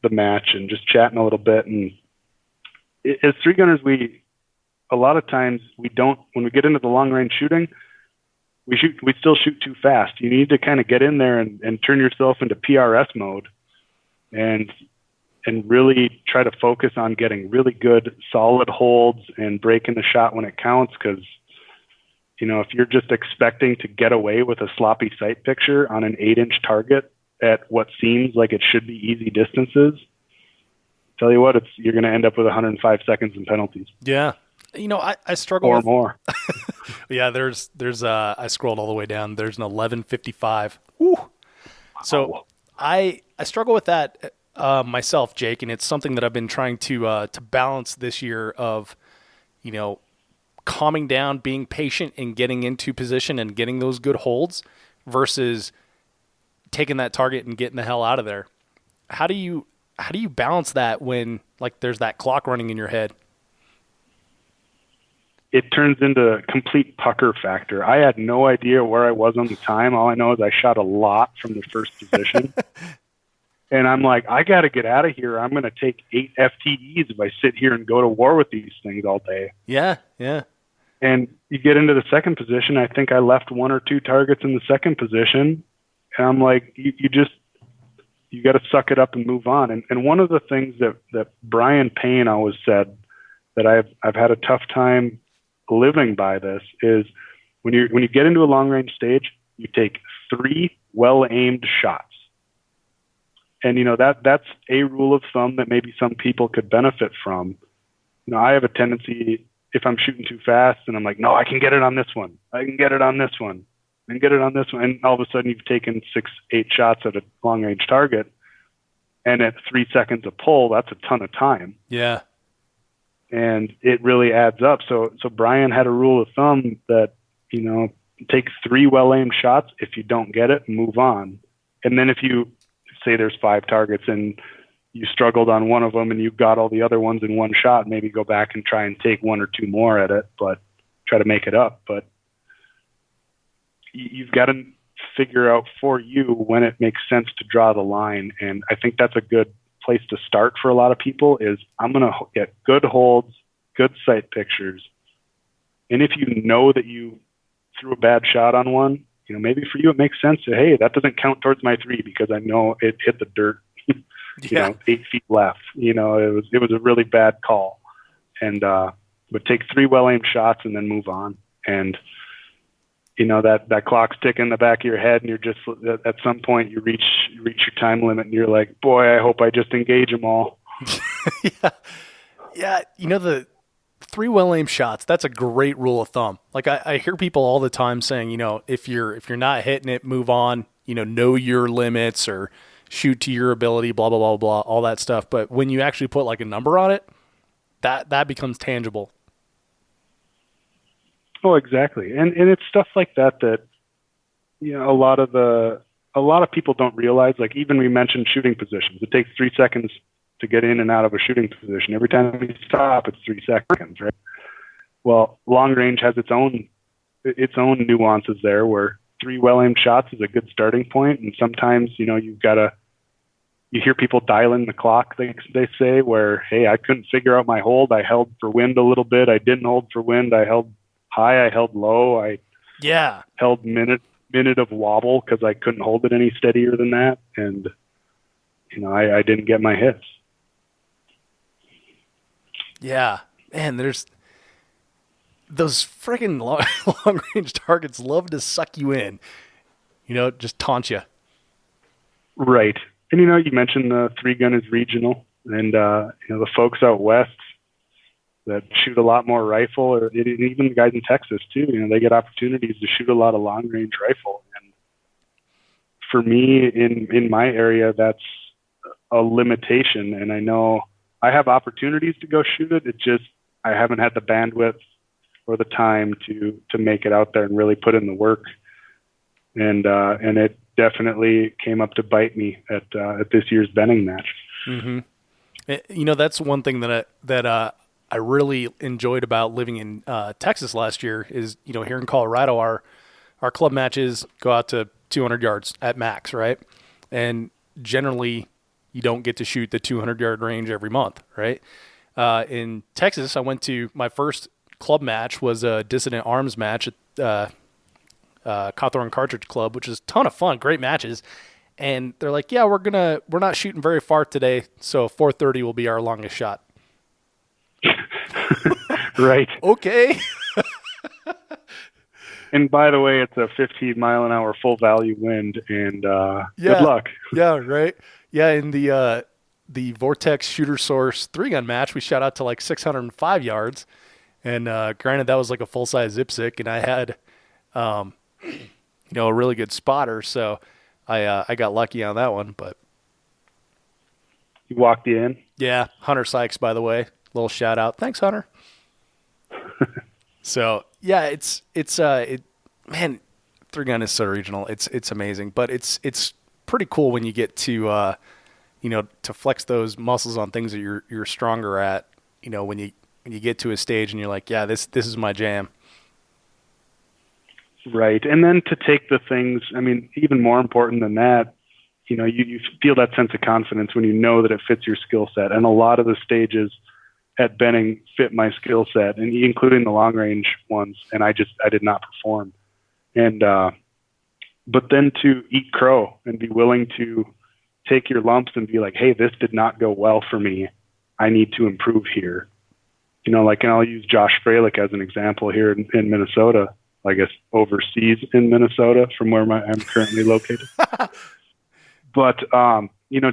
the match and just chatting a little bit. And as 3 gunners, a lot of times when we get into the long range shooting, we still shoot too fast. You need to kind of get in there and turn yourself into PRS mode and really try to focus on getting really good solid holds and breaking the shot when it counts. Cause if you're just expecting to get away with a sloppy sight picture on an 8-inch target at what seems like it should be easy distances, tell you what, you're going to end up with 105 seconds in penalties. Yeah. I struggle or with more. Yeah. There's I scrolled all the way down. There's an 11:55. Woo. So I struggle with that myself, Jake, and it's something that I've been trying to balance this year of, calming down, being patient and getting into position and getting those good holds versus taking that target and getting the hell out of there. How do you balance that when like there's that clock running in your head? It turns into complete pucker factor. I had no idea where I was on the time. All I know is I shot a lot from the first position. And I'm like, I got to get out of here. I'm going to take 8 FTEs if I sit here and go to war with these things all day. Yeah, yeah. And you get into the second position. I think I left 1 or 2 targets in the second position. And I'm like, you got to suck it up and move on. And one of the things that Brian Payne always said that I've had a tough time living by this is when you get into a long range stage, you take 3 well-aimed shots. And, that's a rule of thumb that maybe some people could benefit from. I have a tendency, if I'm shooting too fast and I'm like, no, I can get it on this one. I can get it on this one. And get it on this one. And all of a sudden you've taken 6-8 shots at a long range target. And at 3 seconds of pull, that's a ton of time. Yeah. And it really adds up. So Brian had a rule of thumb that, take 3 well-aimed shots. If you don't get it, move on. And then if you say there's 5 targets and you struggled on one of them and you got all the other ones in one shot, maybe go back and try and take 1 or 2 more at it, but try to make it up. But you've got to figure out for you when it makes sense to draw the line. And I think that's a good place to start for a lot of people is I'm going to get good holds, good sight pictures. And if you know that you threw a bad shot on one, maybe for you it makes sense to, hey, that doesn't count towards my 3 because I know it hit the dirt, 8 feet left. It was a really bad call. And but take 3 well-aimed shots and then move on. And that clock's ticking in the back of your head, and you're just at some point you reach your time limit, and you're like, boy, I hope I just engage them all. Yeah. The 3 well-aimed shots, that's a great rule of thumb. Like I hear people all the time saying, if you're not hitting it, move on, know your limits or shoot to your ability, blah, blah, blah, blah, all that stuff. But when you actually put like a number on it, that becomes tangible. Oh, exactly. And it's stuff like that a lot of people don't realize. Like even we mentioned shooting positions. It takes 3 seconds to get in and out of a shooting position. Every time we stop, it's 3 seconds, right? Well, long range has its own nuances there, where 3 well-aimed shots is a good starting point. And sometimes, you hear people dialing the clock, they say, where, hey, I couldn't figure out my hold. I held for wind a little bit. I didn't hold for wind. I held high, I held low. I held minute of wobble because I couldn't hold it any steadier than that. And, I didn't get my hits. Yeah. Man, there's those freaking long range targets love to suck you in, just taunt you. Right. And, you mentioned the 3-gun is regional, and, the folks out west that shoot a lot more rifle, or even the guys in Texas too, they get opportunities to shoot a lot of long range rifle. And for me in my area, that's a limitation. And I know I have opportunities to go shoot it. It just, I haven't had the bandwidth or the time to make it out there and really put in the work. And it definitely came up to bite me at this year's Benning match. Mm-hmm. That's one thing that I really enjoyed about living in Texas last year is, here in Colorado, our club matches go out to 200 yards at max, right? And generally you don't get to shoot the 200-yard range every month, right? In Texas, I went to my first club match was a Dissident Arms match at Cawthorn Cartridge Club, which is a ton of fun, great matches. And they're like, yeah, we're not shooting very far today, so 430 will be our longest shot. Right. Okay. And by the way, it's a 15-mile-an-hour full value wind, and good luck. Yeah, right. Yeah, in the Vortex Shooter Source 3-gun match, we shot out to like 605 yards. And granted, that was like a full-size Zipsic, and I had, a really good spotter, so I got lucky on that one. But you walked in? Yeah, Hunter Sykes, by the way. Little shout out. Thanks, Hunter. So yeah, it's man, 3-gun is so regional. It's amazing, but it's pretty cool when you get to to flex those muscles on things that you're stronger at. When you get to a stage and you're like, yeah, this is my jam. Right, and then to take the things. I mean, even more important than that, you feel that sense of confidence when you know that it fits your skill set, and a lot of the stages at Benning fit my skill set, and including the long range ones, and I did not perform. And but then to eat crow and be willing to take your lumps and be like, hey, this did not go well for me. I need to improve here. Like, and I'll use Josh Fralick as an example here in Minnesota, I guess overseas in Minnesota from where I'm currently located. But,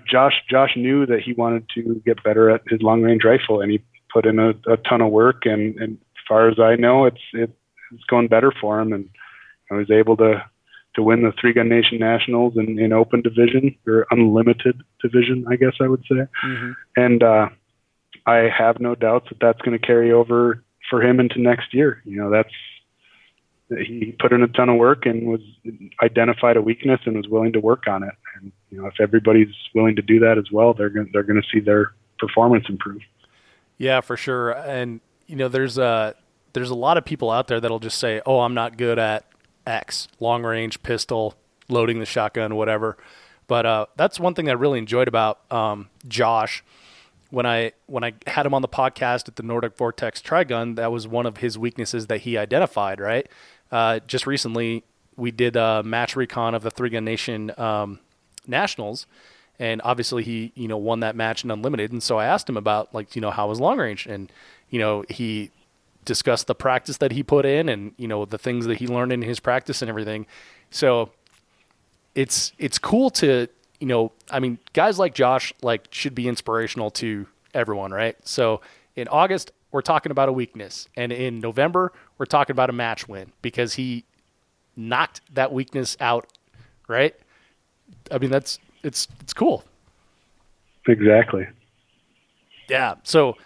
Josh knew that he wanted to get better at his long range rifle, and he put in a ton of work. And as far as I know, it's going better for him. And I was able to win the Three Gun Nation Nationals in open division, or unlimited division, I guess I would say. Mm-hmm. And I have no doubts that that's going to carry over for him into next year. He put in a ton of work and was identified a weakness and was willing to work on it. And if everybody's willing to do that as well, they're going to see their performance improve. Yeah, for sure. And there's a lot of people out there that'll just say, "Oh, I'm not good at X, long range, pistol, loading the shotgun, whatever." But that's one thing I really enjoyed about Josh. When I had him on the podcast at the Nordic Vortex Tri-Gun, that was one of his weaknesses that he identified, right? Just recently, we did a Match Recon of the Three Gun Nation Nationals, and obviously he, won that match in Unlimited. And so I asked him about, how was long range? And, he discussed the practice that he put in and, the things that he learned in his practice and everything. So it's cool to, guys like Josh, should be inspirational to everyone, right? So in August, we're talking about a weakness. And in November, we're talking about a match win because he knocked that weakness out, right? It's cool. Exactly. Yeah. So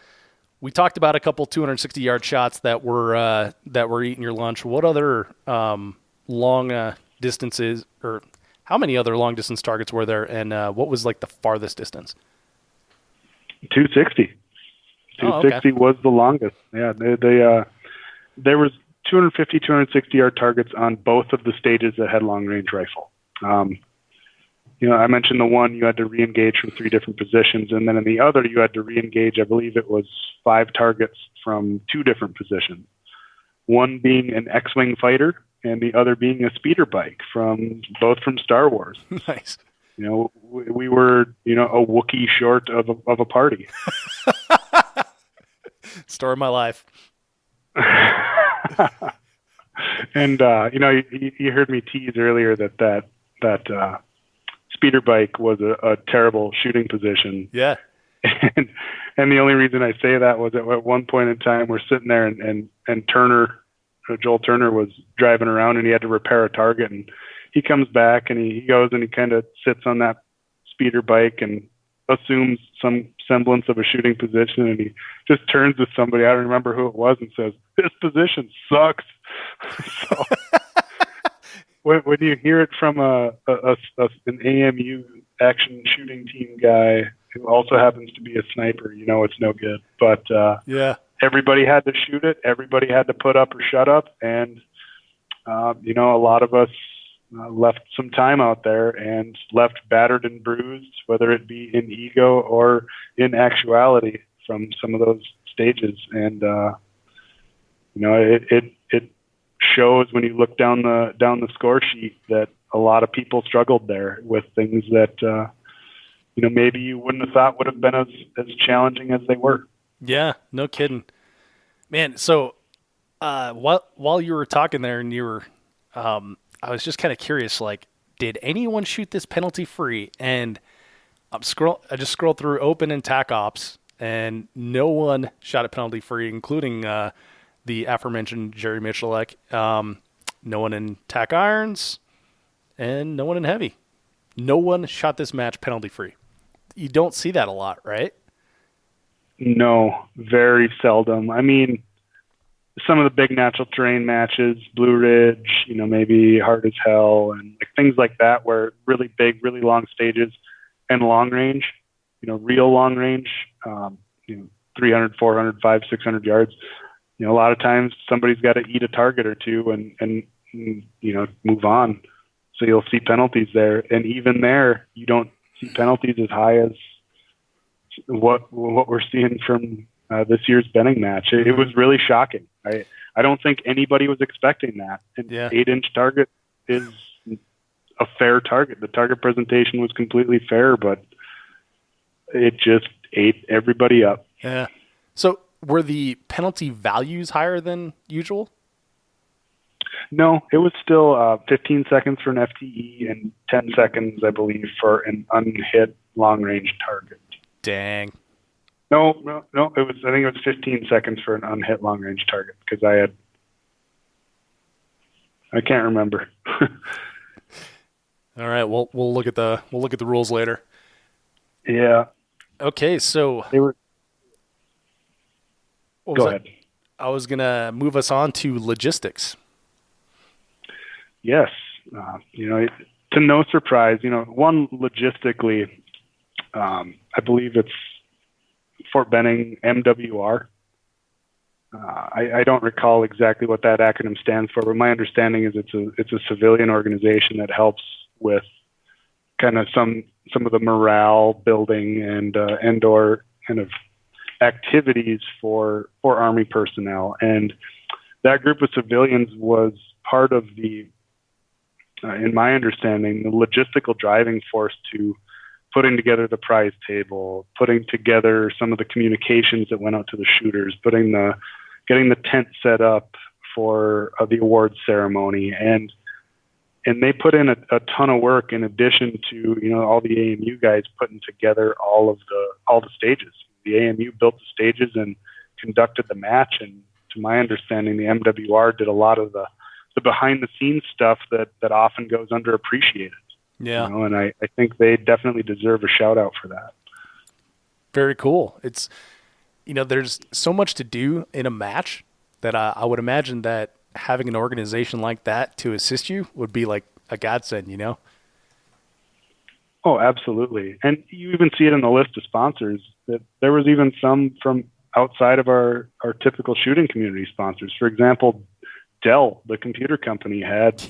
we talked about a couple 260-yard shots that were eating your lunch. What other long distances, or how many other long distance targets were there, and what was the farthest distance? 260. 260 was the longest. Yeah, there was 250, 260-yard targets on both of the stages that had long-range rifle. I mentioned the one you had to re-engage from 3 different positions, and then in the other you had to re-engage, I believe it was 5 targets from 2 different positions. One being an X-Wing fighter, and the other being a speeder bike both from Star Wars. Nice. We were, a Wookiee short of a party. Story of my life. And, you heard me tease earlier that speeder bike was a terrible shooting position. Yeah. And the only reason I say that was at one point in time, we're sitting there and Joel Turner was driving around and he had to repair a target, and he comes back and he goes and he kind of sits on that speeder bike and assumes some semblance of a shooting position, and he just turns to somebody, I don't remember who it was, and says, "This position sucks." So when you hear it from an AMU action shooting team guy who also happens to be a sniper, it's no good. But yeah, everybody had to shoot it. Everybody had to put up or shut up. And, a lot of us left some time out there and left battered and bruised, whether it be in ego or in actuality from some of those stages. And, it shows when you look down the score sheet that a lot of people struggled there with things that, maybe you wouldn't have thought would have been as challenging as they were. Yeah, no kidding. Man, so while you were talking there and you were I was just kind of curious, did anyone shoot this penalty free? And I just scrolled through open and TAC ops, and no one shot it penalty free, including the aforementioned Jerry Michalek. No one in TAC irons, and no one in heavy. No one shot this match penalty free. You don't see that a lot, right? No, very seldom. I mean, some of the big natural terrain matches, Blue Ridge, maybe Hard as Hell, and things like that, where really big, really long stages and long range, real long range, 300, 400, 500, 600 yards. A lot of times somebody's got to eat a target or two and move on. So you'll see penalties there. And even there, you don't see penalties as high as what we're seeing from this year's Benning match. It was really shocking. I don't think anybody was expecting that. An 8-inch target is a fair target. The target presentation was completely fair, but it just ate everybody up. Yeah. So were the penalty values higher than usual? No, it was still 15 seconds for an FTE and 10 seconds, I believe, for an unhit long-range target. Dang. No. It was. I think it was 15 seconds for an unhit long-range target because I can't remember. All right. Well, we'll look at the rules later. Yeah. Okay. So They were. Go ahead. I was gonna move us on to logistics. Yes. To no surprise, one logistically, I believe it's Fort Benning MWR. I don't recall exactly what that acronym stands for, but my understanding is it's a civilian organization that helps with kind of some of the morale building and or kind of activities for Army personnel. And that group of civilians was part of the, in my understanding, the logistical driving force to putting together the prize table, putting together some of the communications that went out to the shooters, getting the tent set up for the awards ceremony, and they put in a ton of work in addition to all the AMU guys putting together all the stages. The AMU built the stages and conducted the match, and to my understanding, the MWR did a lot of the behind the scenes stuff that often goes underappreciated. Yeah. And I think they definitely deserve a shout out for that. Very cool. It's, there's so much to do in a match that I would imagine that having an organization like that to assist you would be like a godsend, Oh, absolutely. And you even see it in the list of sponsors that there was even some from outside of our typical shooting community sponsors. For example, Dell, the computer company, had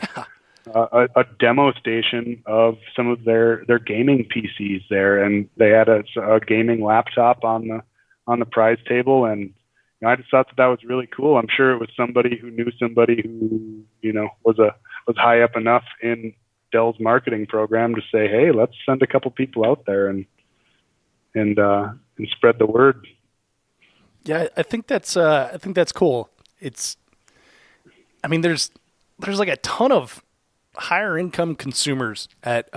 a demo station of some of their gaming PCs there, and they had a gaming laptop on the prize table, and I just thought that was really cool. I'm sure it was somebody who knew somebody who was high up enough in Dell's marketing program to say, hey, let's send a couple people out there and spread the word. Yeah, I think that's cool. There's like a ton of higher income consumers at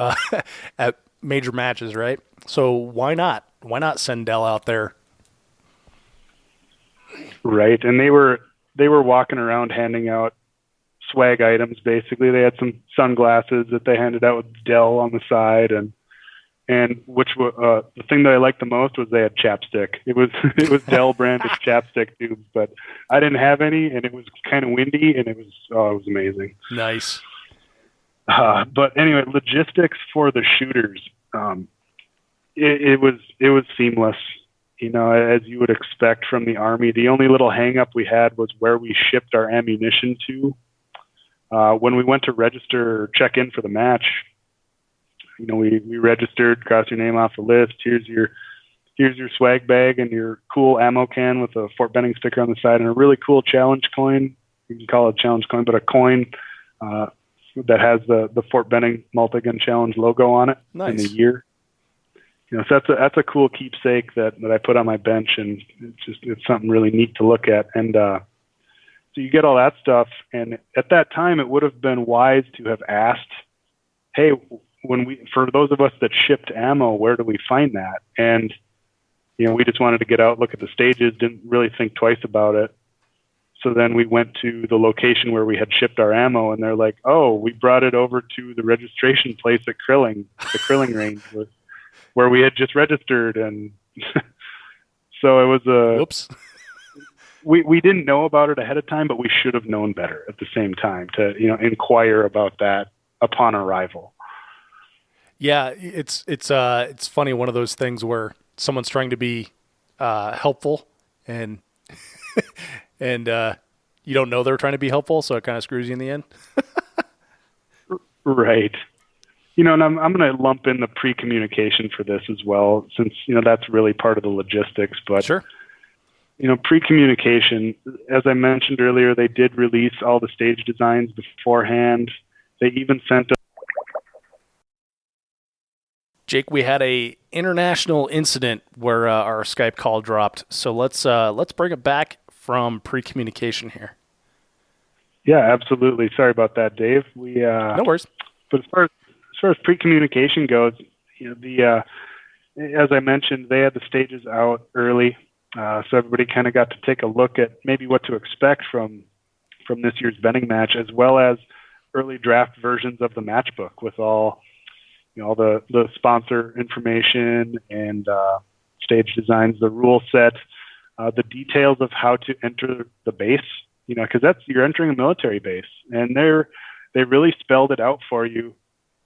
at major matches, right? So why not send Dell out there? Right. And they were walking around handing out swag items. Basically, they had some sunglasses that they handed out with Dell on the side, and which the thing that I liked the most was they had chapstick. It was Dell branded chapstick tubes, but I didn't have any, and it was kind of windy, and it was amazing. Nice. But anyway, logistics for the shooters, it was seamless. As you would expect from the Army. The only little hang up we had was where we shipped our ammunition to. When we went to register or check in for the match, we registered, crossed your name off the list. Here's your swag bag and your cool ammo can with a Fort Benning sticker on the side and a really cool challenge coin. You can call it a challenge coin, but a coin that has the Fort Benning multi-gun challenge logo on it. Nice. And the year. So that's a cool keepsake that I put on my bench, and it's something really neat to look at. And so you get all that stuff, and at that time, it would have been wise to have asked, hey, for those of us that shipped ammo, where do we find that? And we just wanted to get out, look at the stages, didn't really think twice about it. So then we went to the location where we had shipped our ammo, and they're like, oh, we brought it over to the registration place at the Krilling range, where we had just registered. And so it was whoops. We didn't know about it ahead of time, but we should have known better at the same time to inquire about that upon arrival. Yeah, it's funny, one of those things where someone's trying to be helpful and and you don't know they're trying to be helpful, so it kind of screws you in the end. Right. And I'm going to lump in the pre-communication for this as well, since that's really part of the logistics. But sure. Pre-communication, as I mentioned earlier, they did release all the stage designs beforehand. They even sent Jake, we had a international incident where our Skype call dropped. So let's bring it back from pre-communication here. Yeah, absolutely. Sorry about that, Dave. No worries. But as far as pre-communication goes, as I mentioned, they had the stages out early, so everybody kind of got to take a look at maybe what to expect from this year's vending match, as well as early draft versions of the match book with all the sponsor information and stage designs, the rule set, the details of how to enter the base. Because you're entering a military base, and they really spelled it out for you.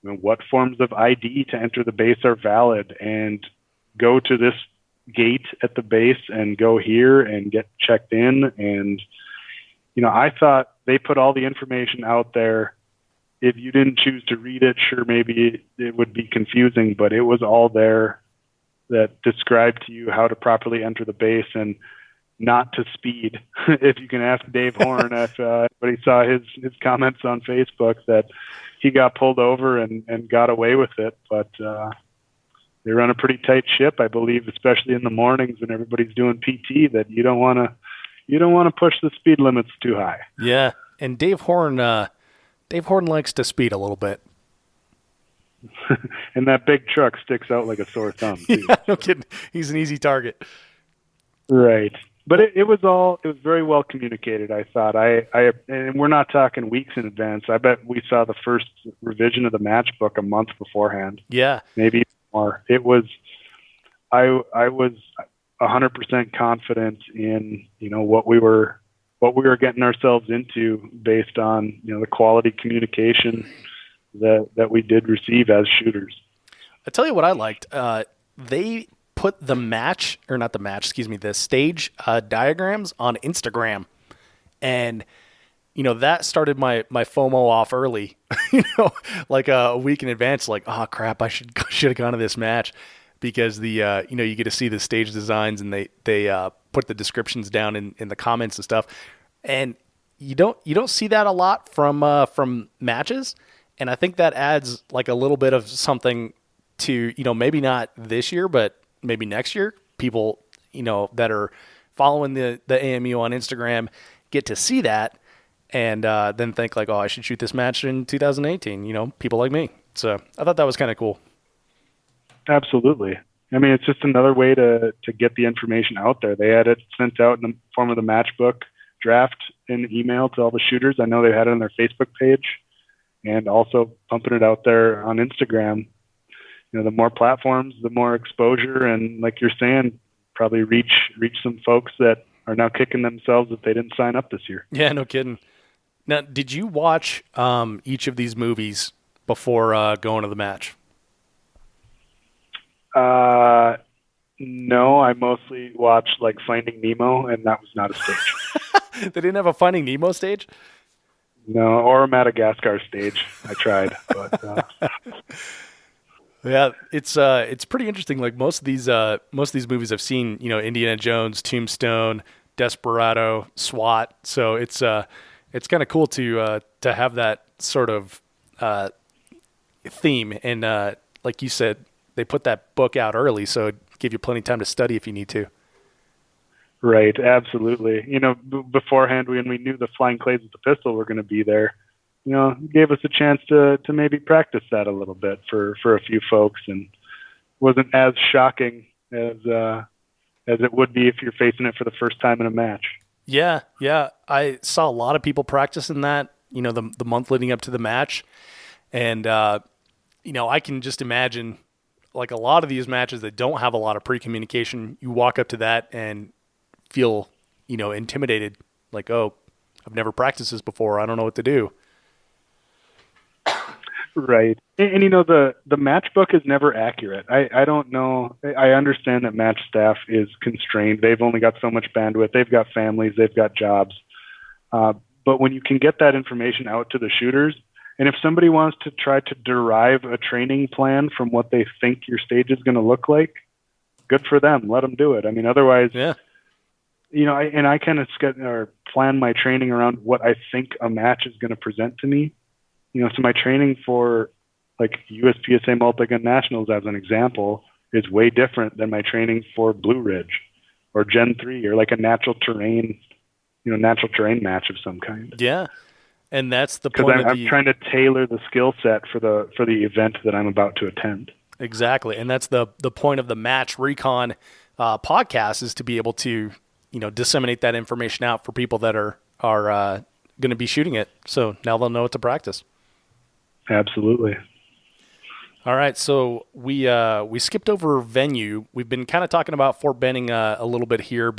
What forms of ID to enter the base are valid, and go to this gate at the base and go here and get checked in. And, I thought they put all the information out there. If you didn't choose to read it, sure, maybe it would be confusing, but it was all there that described to you how to properly enter the base and not to speed. If you can ask Dave Horn, if anybody saw his comments on Facebook, that he got pulled over and got away with it. But they run a pretty tight ship, I believe, especially in the mornings when everybody's doing PT, that you don't want to push the speed limits too high. Yeah, and Dave Horn likes to speed a little bit. And that big truck sticks out like a sore thumb, too. Yeah, no kidding. He's an easy target. Right. But it was very well communicated, I thought. And we're not talking weeks in advance. I bet we saw the first revision of the match book a month beforehand. Yeah. Maybe more. I was 100% confident in, what we were getting ourselves into based on, the quality communication that we did receive as shooters. I tell you what I liked. They put the stage diagrams on Instagram. And, that started my FOMO off early, like a week in advance, like, oh crap, I should have gone to this match, because you get to see the stage designs, and they put the descriptions down in the comments and stuff. And you don't see that a lot from matches. And I think that adds like a little bit of something to, maybe not this year, but maybe next year, people, that are following the AMU on Instagram get to see that and then think like, oh, I should shoot this match in 2018, people like me. So I thought that was kind of cool. Absolutely. I mean, it's just another way to get the information out there. They had it sent out in the form of the matchbook draft in email to all the shooters. I know they had it on their Facebook page, and also pumping it out there on Instagram. The more platforms, the more exposure, and like you're saying, probably reach some folks that are now kicking themselves that they didn't sign up this year. Yeah, no kidding. Now, did you watch each of these movies before going to the match? No, I mostly watched like Finding Nemo, and that was not a stage. They didn't have a Finding Nemo stage? No, or a Madagascar stage. I tried, but yeah, it's pretty interesting. Like most of these movies I've seen, Indiana Jones, Tombstone, Desperado, SWAT. So it's kind of cool to have that sort of theme. And like you said, they put that book out early, so give you plenty of time to study if you need to. Right, absolutely. Beforehand, when we knew the flying clays with the pistol were going to be there, gave us a chance to maybe practice that a little bit for a few folks, and wasn't as shocking as it would be if you're facing it for the first time in a match. Yeah. I saw a lot of people practicing that, the month leading up to the match. And, I can just imagine, like a lot of these matches that don't have a lot of pre-communication, you walk up to that and feel, intimidated. Like, oh, I've never practiced this before. I don't know what to do. Right. And the match book is never accurate. I don't know. I understand that match staff is constrained. They've only got so much bandwidth. They've got families. They've got jobs. But when you can get that information out to the shooters, and if somebody wants to try to derive a training plan from what they think your stage is going to look like, good for them. Let them do it. I mean, otherwise, yeah. I kind of plan my training around what I think a match is going to present to me. So my training for like USPSA Multi-Gun Nationals, as an example, is way different than my training for Blue Ridge or Gen 3 or like a natural terrain match of some kind. Yeah. And that's the Because point I'm trying to tailor the skill set for the event that I'm about to attend. Exactly. And that's the point of the Match Recon podcast, is to be able to, disseminate that information out for people that are going to be shooting it. So now they'll know what to practice. Absolutely. All right. So we skipped over venue. We've been kind of talking about Fort Benning a little bit here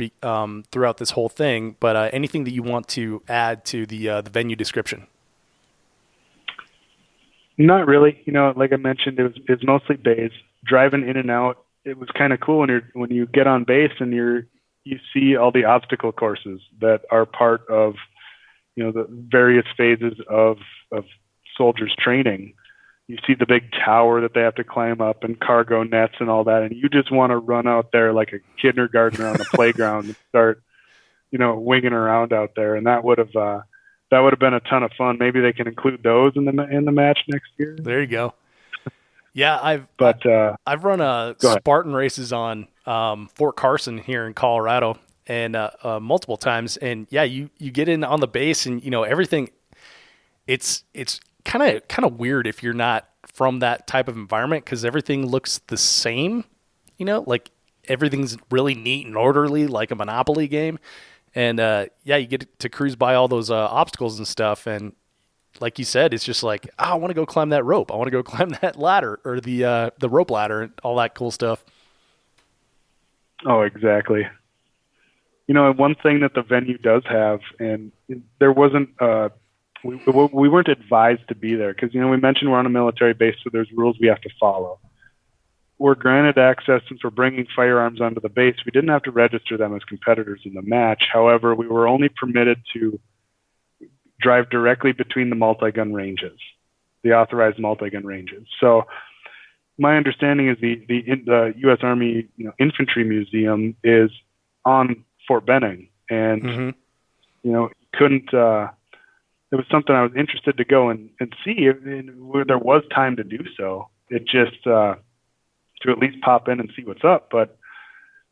throughout this whole thing, but anything that you want to add to the venue description? Not really. Like I mentioned, it's mostly bays. Driving in and out, it was kind of cool when you get on base and you see all the obstacle courses that are part of the various phases of soldiers training. You see the big tower that they have to climb up and cargo nets and all that, and you just want to run out there like a kindergartner on the playground and start winging around out there. And that would have been a ton of fun. Maybe they can include those in the match next year. There you go. Yeah, I've run Spartan races on Fort Carson here in Colorado, and multiple times. And yeah, you get in on the base, and everything. It's kind of weird if you're not from that type of environment, because everything looks the same. Like everything's really neat and orderly, like a Monopoly game. And you get to cruise by all those obstacles and stuff, and like you said, it's just like, I want to go climb that rope. I want to go climb that ladder, or the rope ladder, and all that cool stuff. Oh, exactly. And one thing that the venue does have, and there wasn't, we weren't advised to be there because, we mentioned we're on a military base, so there's rules we have to follow. We're granted access since we're bringing firearms onto the base. We didn't have to register them as competitors in the match. However, we were only permitted to drive directly between the multi-gun ranges, the authorized multi-gun ranges. So my understanding is the U.S. Army Infantry Museum is on Fort Benning, and couldn't. It was something I was interested to go and see, where there was time to do so. It just to at least pop in and see what's up, but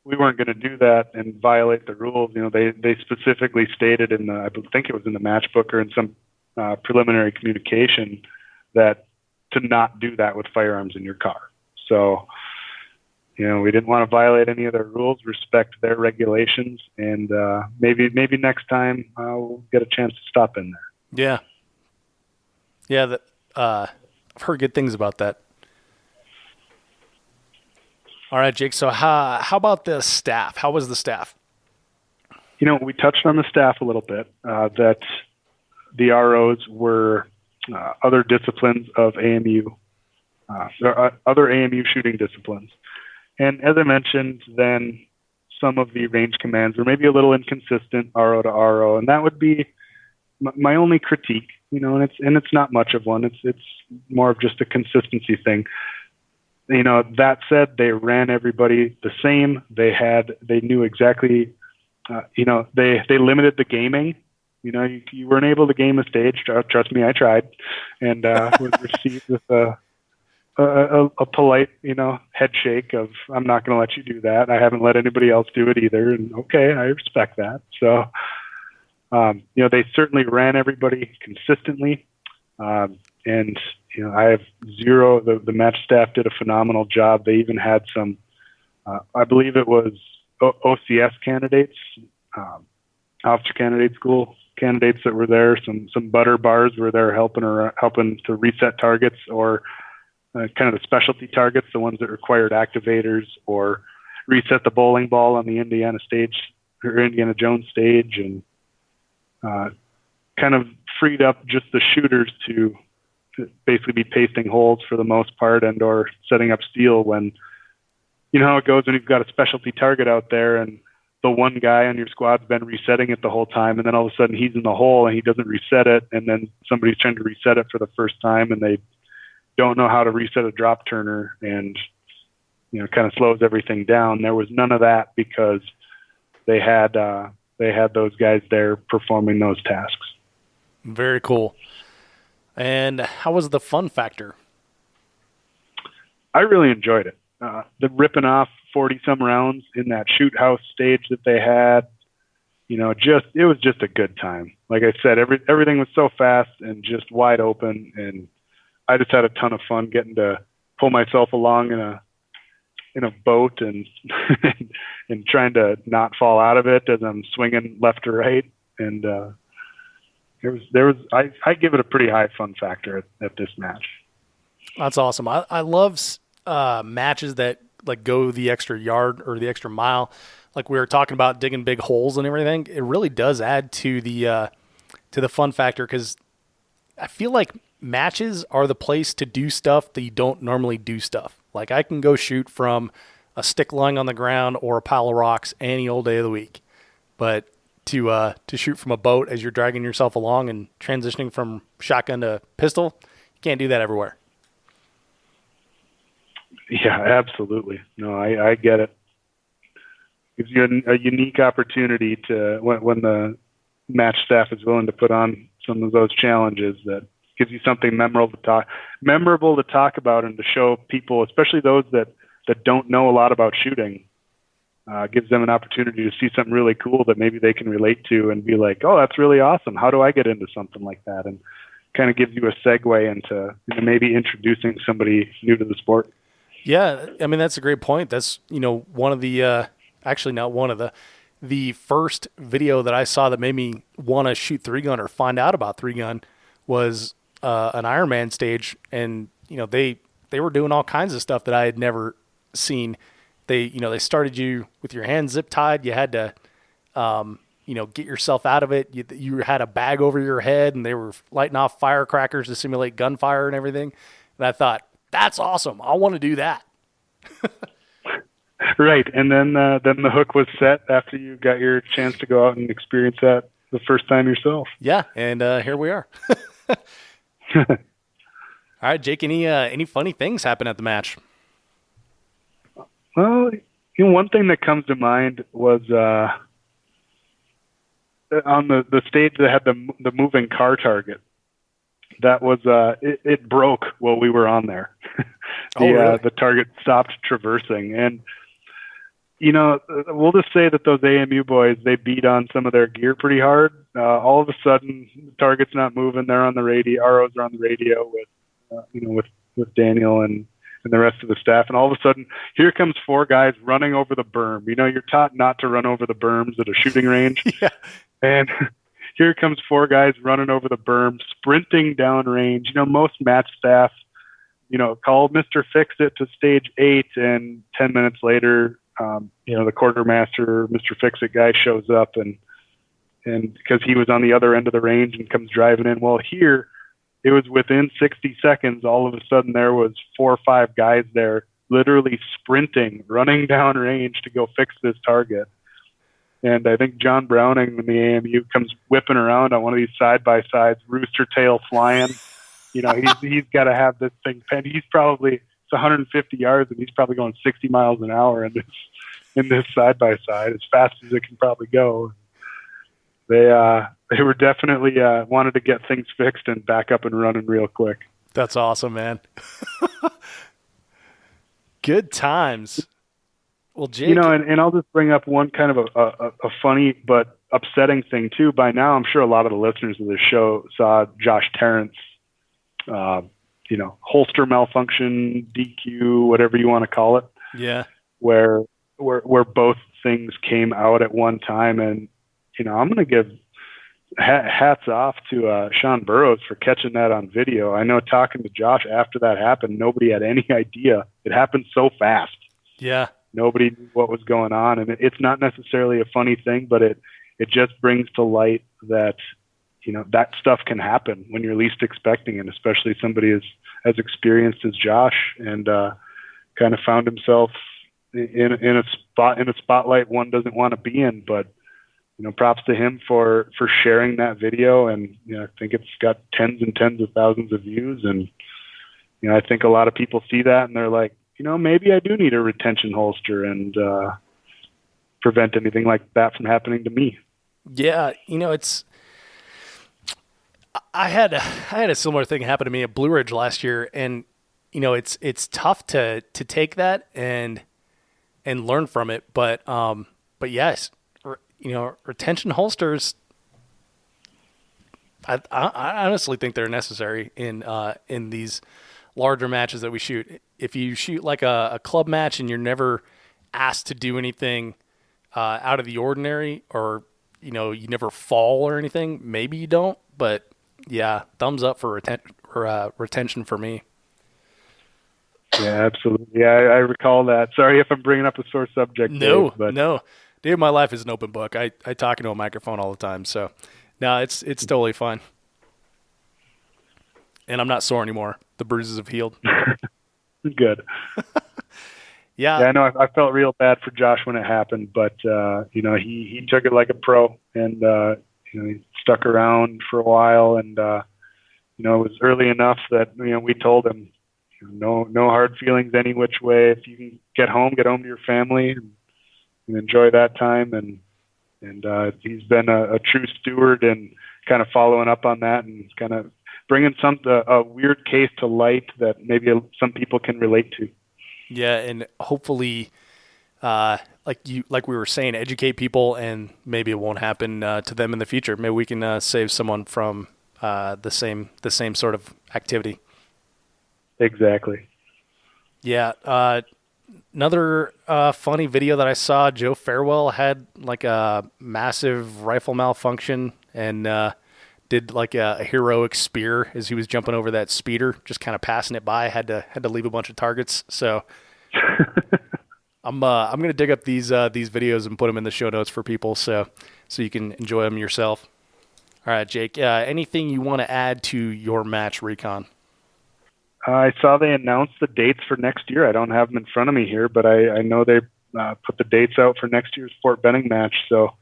we weren't going to do that and violate the rules. They specifically stated I think it was in the match book or in some preliminary communication, that to not do that with firearms in your car. So, we didn't want to violate any of their rules, respect their regulations, and maybe next time we'll get a chance to stop in there. Yeah. I've heard good things about that. All right, Jake. So how about the staff? How was the staff? We touched on the staff a little bit, that the ROs were other disciplines of AMU, other AMU shooting disciplines. And as I mentioned, then some of the range commands were maybe a little inconsistent, RO to RO, and that would be my only critique, and it's not much of one. It's more of just a consistency thing. That said, they ran everybody the same. They knew exactly, they limited the gaming. You weren't able to game a stage. Trust me, I tried, and was received with a polite, head shake of, I'm not going to let you do that. I haven't let anybody else do it either. And okay, I respect that. So, they certainly ran everybody consistently. And, I have zero, the match staff did a phenomenal job. They even had some, I believe it was OCS candidates, officer candidate school candidates that were there. Some butter bars were there helping to reset targets, or kind of the specialty targets, the ones that required activators, or reset the bowling ball on the Indiana stage or Indiana Jones stage, and kind of freed up just the shooters to basically be pasting holes for the most part, and or setting up steel when, how it goes when you've got a specialty target out there and the one guy on your squad's been resetting it the whole time, and then all of a sudden he's in the hole and he doesn't reset it, and then somebody's trying to reset it for the first time and they don't know how to reset a drop turner, and kind of slows everything down. There was none of that because they had those guys there performing those tasks. Very cool. And how was the fun factor? I really enjoyed it. The ripping off 40 some rounds in that shoot house stage that they had, it was just a good time. Like I said, everything was so fast and just wide open, and I just had a ton of fun getting to pull myself along in a boat and and trying to not fall out of it as I'm swinging left to right. And I give it a pretty high fun factor at this match. That's awesome. I love matches that like go the extra yard or the extra mile. Like we were talking about digging big holes and everything. It really does add to the fun factor, because I feel like matches are the place to do stuff that you don't normally do stuff. Like I can go shoot from a stick lying on the ground or a pile of rocks any old day of the week, but to shoot from a boat as you're dragging yourself along and transitioning from shotgun to pistol, you can't do that everywhere. Yeah, absolutely. No, I get it. Gives you a unique opportunity to, when the match staff is willing to put on some of those challenges, that gives you something memorable to talk about and to show people, especially those that don't know a lot about shooting. Gives them an opportunity to see something really cool that maybe they can relate to and be like, oh, that's really awesome. How do I get into something like that? And kind of gives you a segue into maybe introducing somebody new to the sport. Yeah, I mean, that's a great point. That's, one of the, actually not one of the first video that I saw that made me want to shoot 3-gun or find out about 3-gun was an Ironman stage. And, they were doing all kinds of stuff that I had never seen. They started you with your hands zip tied. You had to, get yourself out of it. You had a bag over your head, and they were lighting off firecrackers to simulate gunfire and everything. And I thought, that's awesome. I want to do that. Right. And then the hook was set after you got your chance to go out and experience that the first time yourself. Yeah. And here we are. All right, Jake, any funny things happen at the match? Well, one thing that comes to mind was on the stage that had the moving car target. That was it broke while we were on there. Really? The target stopped traversing, and we'll just say that those AMU boys, they beat on some of their gear pretty hard. All of a sudden, the target's not moving. They're on the radio. ROs are on the radio with Daniel and the rest of the staff. And all of a sudden, here comes 4 guys running over the berm. You're taught not to run over the berms at a shooting range. Yeah. And here comes 4 guys running over the berm, sprinting down range. Most match staff, call Mr. Fix-It to stage 8, and 10 minutes later, the quartermaster, Mr. Fix-It guy, shows up and because he was on the other end of the range and comes driving in. Well, here, it was within 60 seconds, all of a sudden there was 4 or 5 guys there literally sprinting, running down range to go fix this target. And I think John Browning in the AMU comes whipping around on one of these side-by-sides, rooster tail flying. He's got to have this thing penned. It's 150 yards, and he's probably going 60 miles an hour in this side-by-side, as fast as it can probably go. They were definitely wanted to get things fixed and back up and running real quick. That's awesome, man. Good times. Well, Jake, and I'll just bring up one kind of a funny but upsetting thing too. By now, I'm sure a lot of the listeners of this show saw Josh Terrence, holster malfunction, DQ, whatever you want to call it. Yeah. Where both things came out at one time, and I'm going to give hats off to Sean Burrows for catching that on video. I know talking to Josh after that happened, nobody had any idea. It happened so fast. Yeah. Nobody knew what was going on, and it's not necessarily a funny thing, but it just brings to light that that stuff can happen when you're least expecting it, especially somebody as experienced as Josh, and kind of found himself in a spotlight one doesn't want to be in. But props to him for sharing that video, and I think it's got tens and tens of thousands of views, and I think a lot of people see that and they're like, maybe I do need a retention holster and prevent anything like that from happening to me. Yeah, I had a similar thing happen to me at Blue Ridge last year, and it's tough to take that and learn from it. But yes, retention holsters, I honestly think they're necessary in these larger matches that we shoot. If you shoot like a club match and you're never asked to do anything out of the ordinary, or you never fall or anything, maybe you don't. But yeah, thumbs up for retention for me. Yeah, absolutely. Yeah, I recall that. Sorry if I'm bringing up a sore subject. No, Dave, but no, dude, my life is an open book. I talk into a microphone all the time, so no, it's totally fine. And I'm not sore anymore. The bruises have healed. Good. Yeah. I know. I felt real bad for Josh when it happened, but he took it like a pro, and he stuck around for a while, and it was early enough that we told him, no hard feelings any which way. If you can get home to your family and enjoy that time, and he's been a true steward and kind of following up on that and kind of bringing a weird case to light that maybe some people can relate to. Yeah, and hopefully, like we were saying, educate people, and maybe it won't happen to them in the future. Maybe we can save someone from the same sort of activity. Exactly. Yeah. Another funny video that I saw, Joe Farewell had like a massive rifle malfunction and did like a heroic spear as he was jumping over that speeder, just kind of passing it by. Had to leave a bunch of targets. So I'm gonna dig up these videos and put them in the show notes for people, so you can enjoy them yourself. All right, Jake. Anything you want to add to your Match Recon? I saw they announced the dates for next year. I don't have them in front of me here, but I know they put the dates out for next year's Fort Benning match. So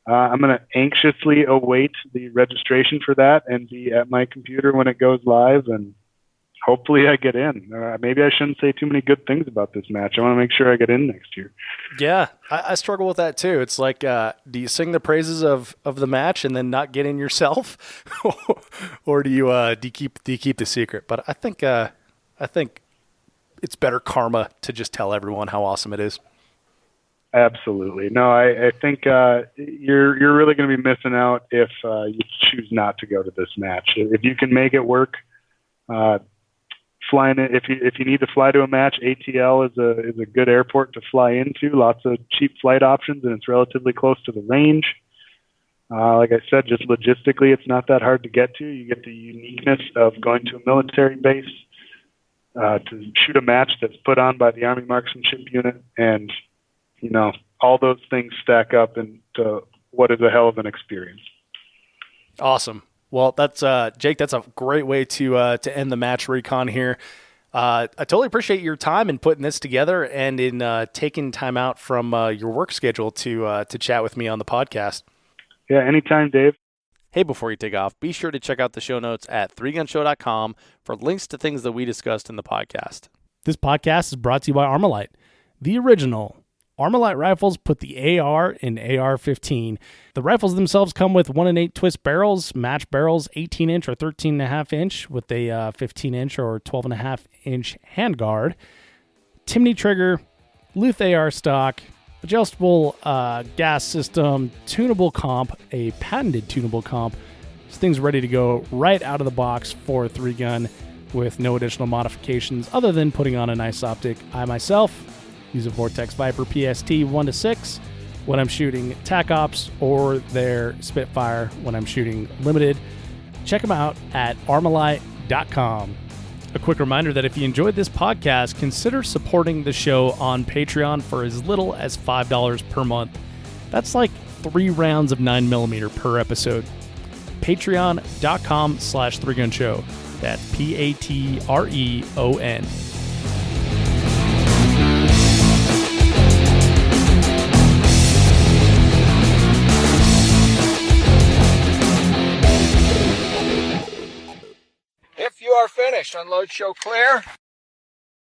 I'm going to anxiously await the registration for that and be at my computer when it goes live, and hopefully I get in. Maybe I shouldn't say too many good things about this match. I want to make sure I get in next year. Yeah, I struggle with that too. It's like, do you sing the praises of the match and then not get in yourself, or do you keep the secret? But I think it's better karma to just tell everyone how awesome it is. Absolutely. No, I think you're really going to be missing out if you choose not to go to this match. If you can make it work, flying it, if you need to fly to a match, ATL is a good airport to fly into. Lots of cheap flight options, and it's relatively close to the range. Like I said, just logistically, it's not that hard to get to. You get the uniqueness of going to a military base to shoot a match that's put on by the Army Marksmanship Unit, and all those things stack up into what is a hell of an experience. Awesome. Well, that's Jake. That's a great way to end the Match Recon here. I totally appreciate your time in putting this together and in taking time out from your work schedule to chat with me on the podcast. Yeah, anytime, Dave. Hey, before you take off, be sure to check out the show notes at 3gunshow.com for links to things that we discussed in the podcast. This podcast is brought to you by Armalite, the original. Armalite rifles put the AR in AR-15. The rifles themselves come with 1-8 twist barrels, match barrels, 18-inch or 13.5-inch with a 15-inch or 12.5-inch handguard, Timney trigger, Luth AR stock, adjustable gas system, tunable comp, a patented tunable comp. This thing's ready to go right out of the box for a 3-gun with no additional modifications other than putting on a nice optic. I myself use a Vortex Viper PST 1-6 when I'm shooting TAC Ops, or their Spitfire when I'm shooting limited. Check them out at armalite.com. A quick reminder that if you enjoyed this podcast, consider supporting the show on Patreon for as little as $5 per month. That's like 3 rounds of 9mm per episode. Patreon.com/3gunshow. That's Patreon. If you are finished, unload, show clear.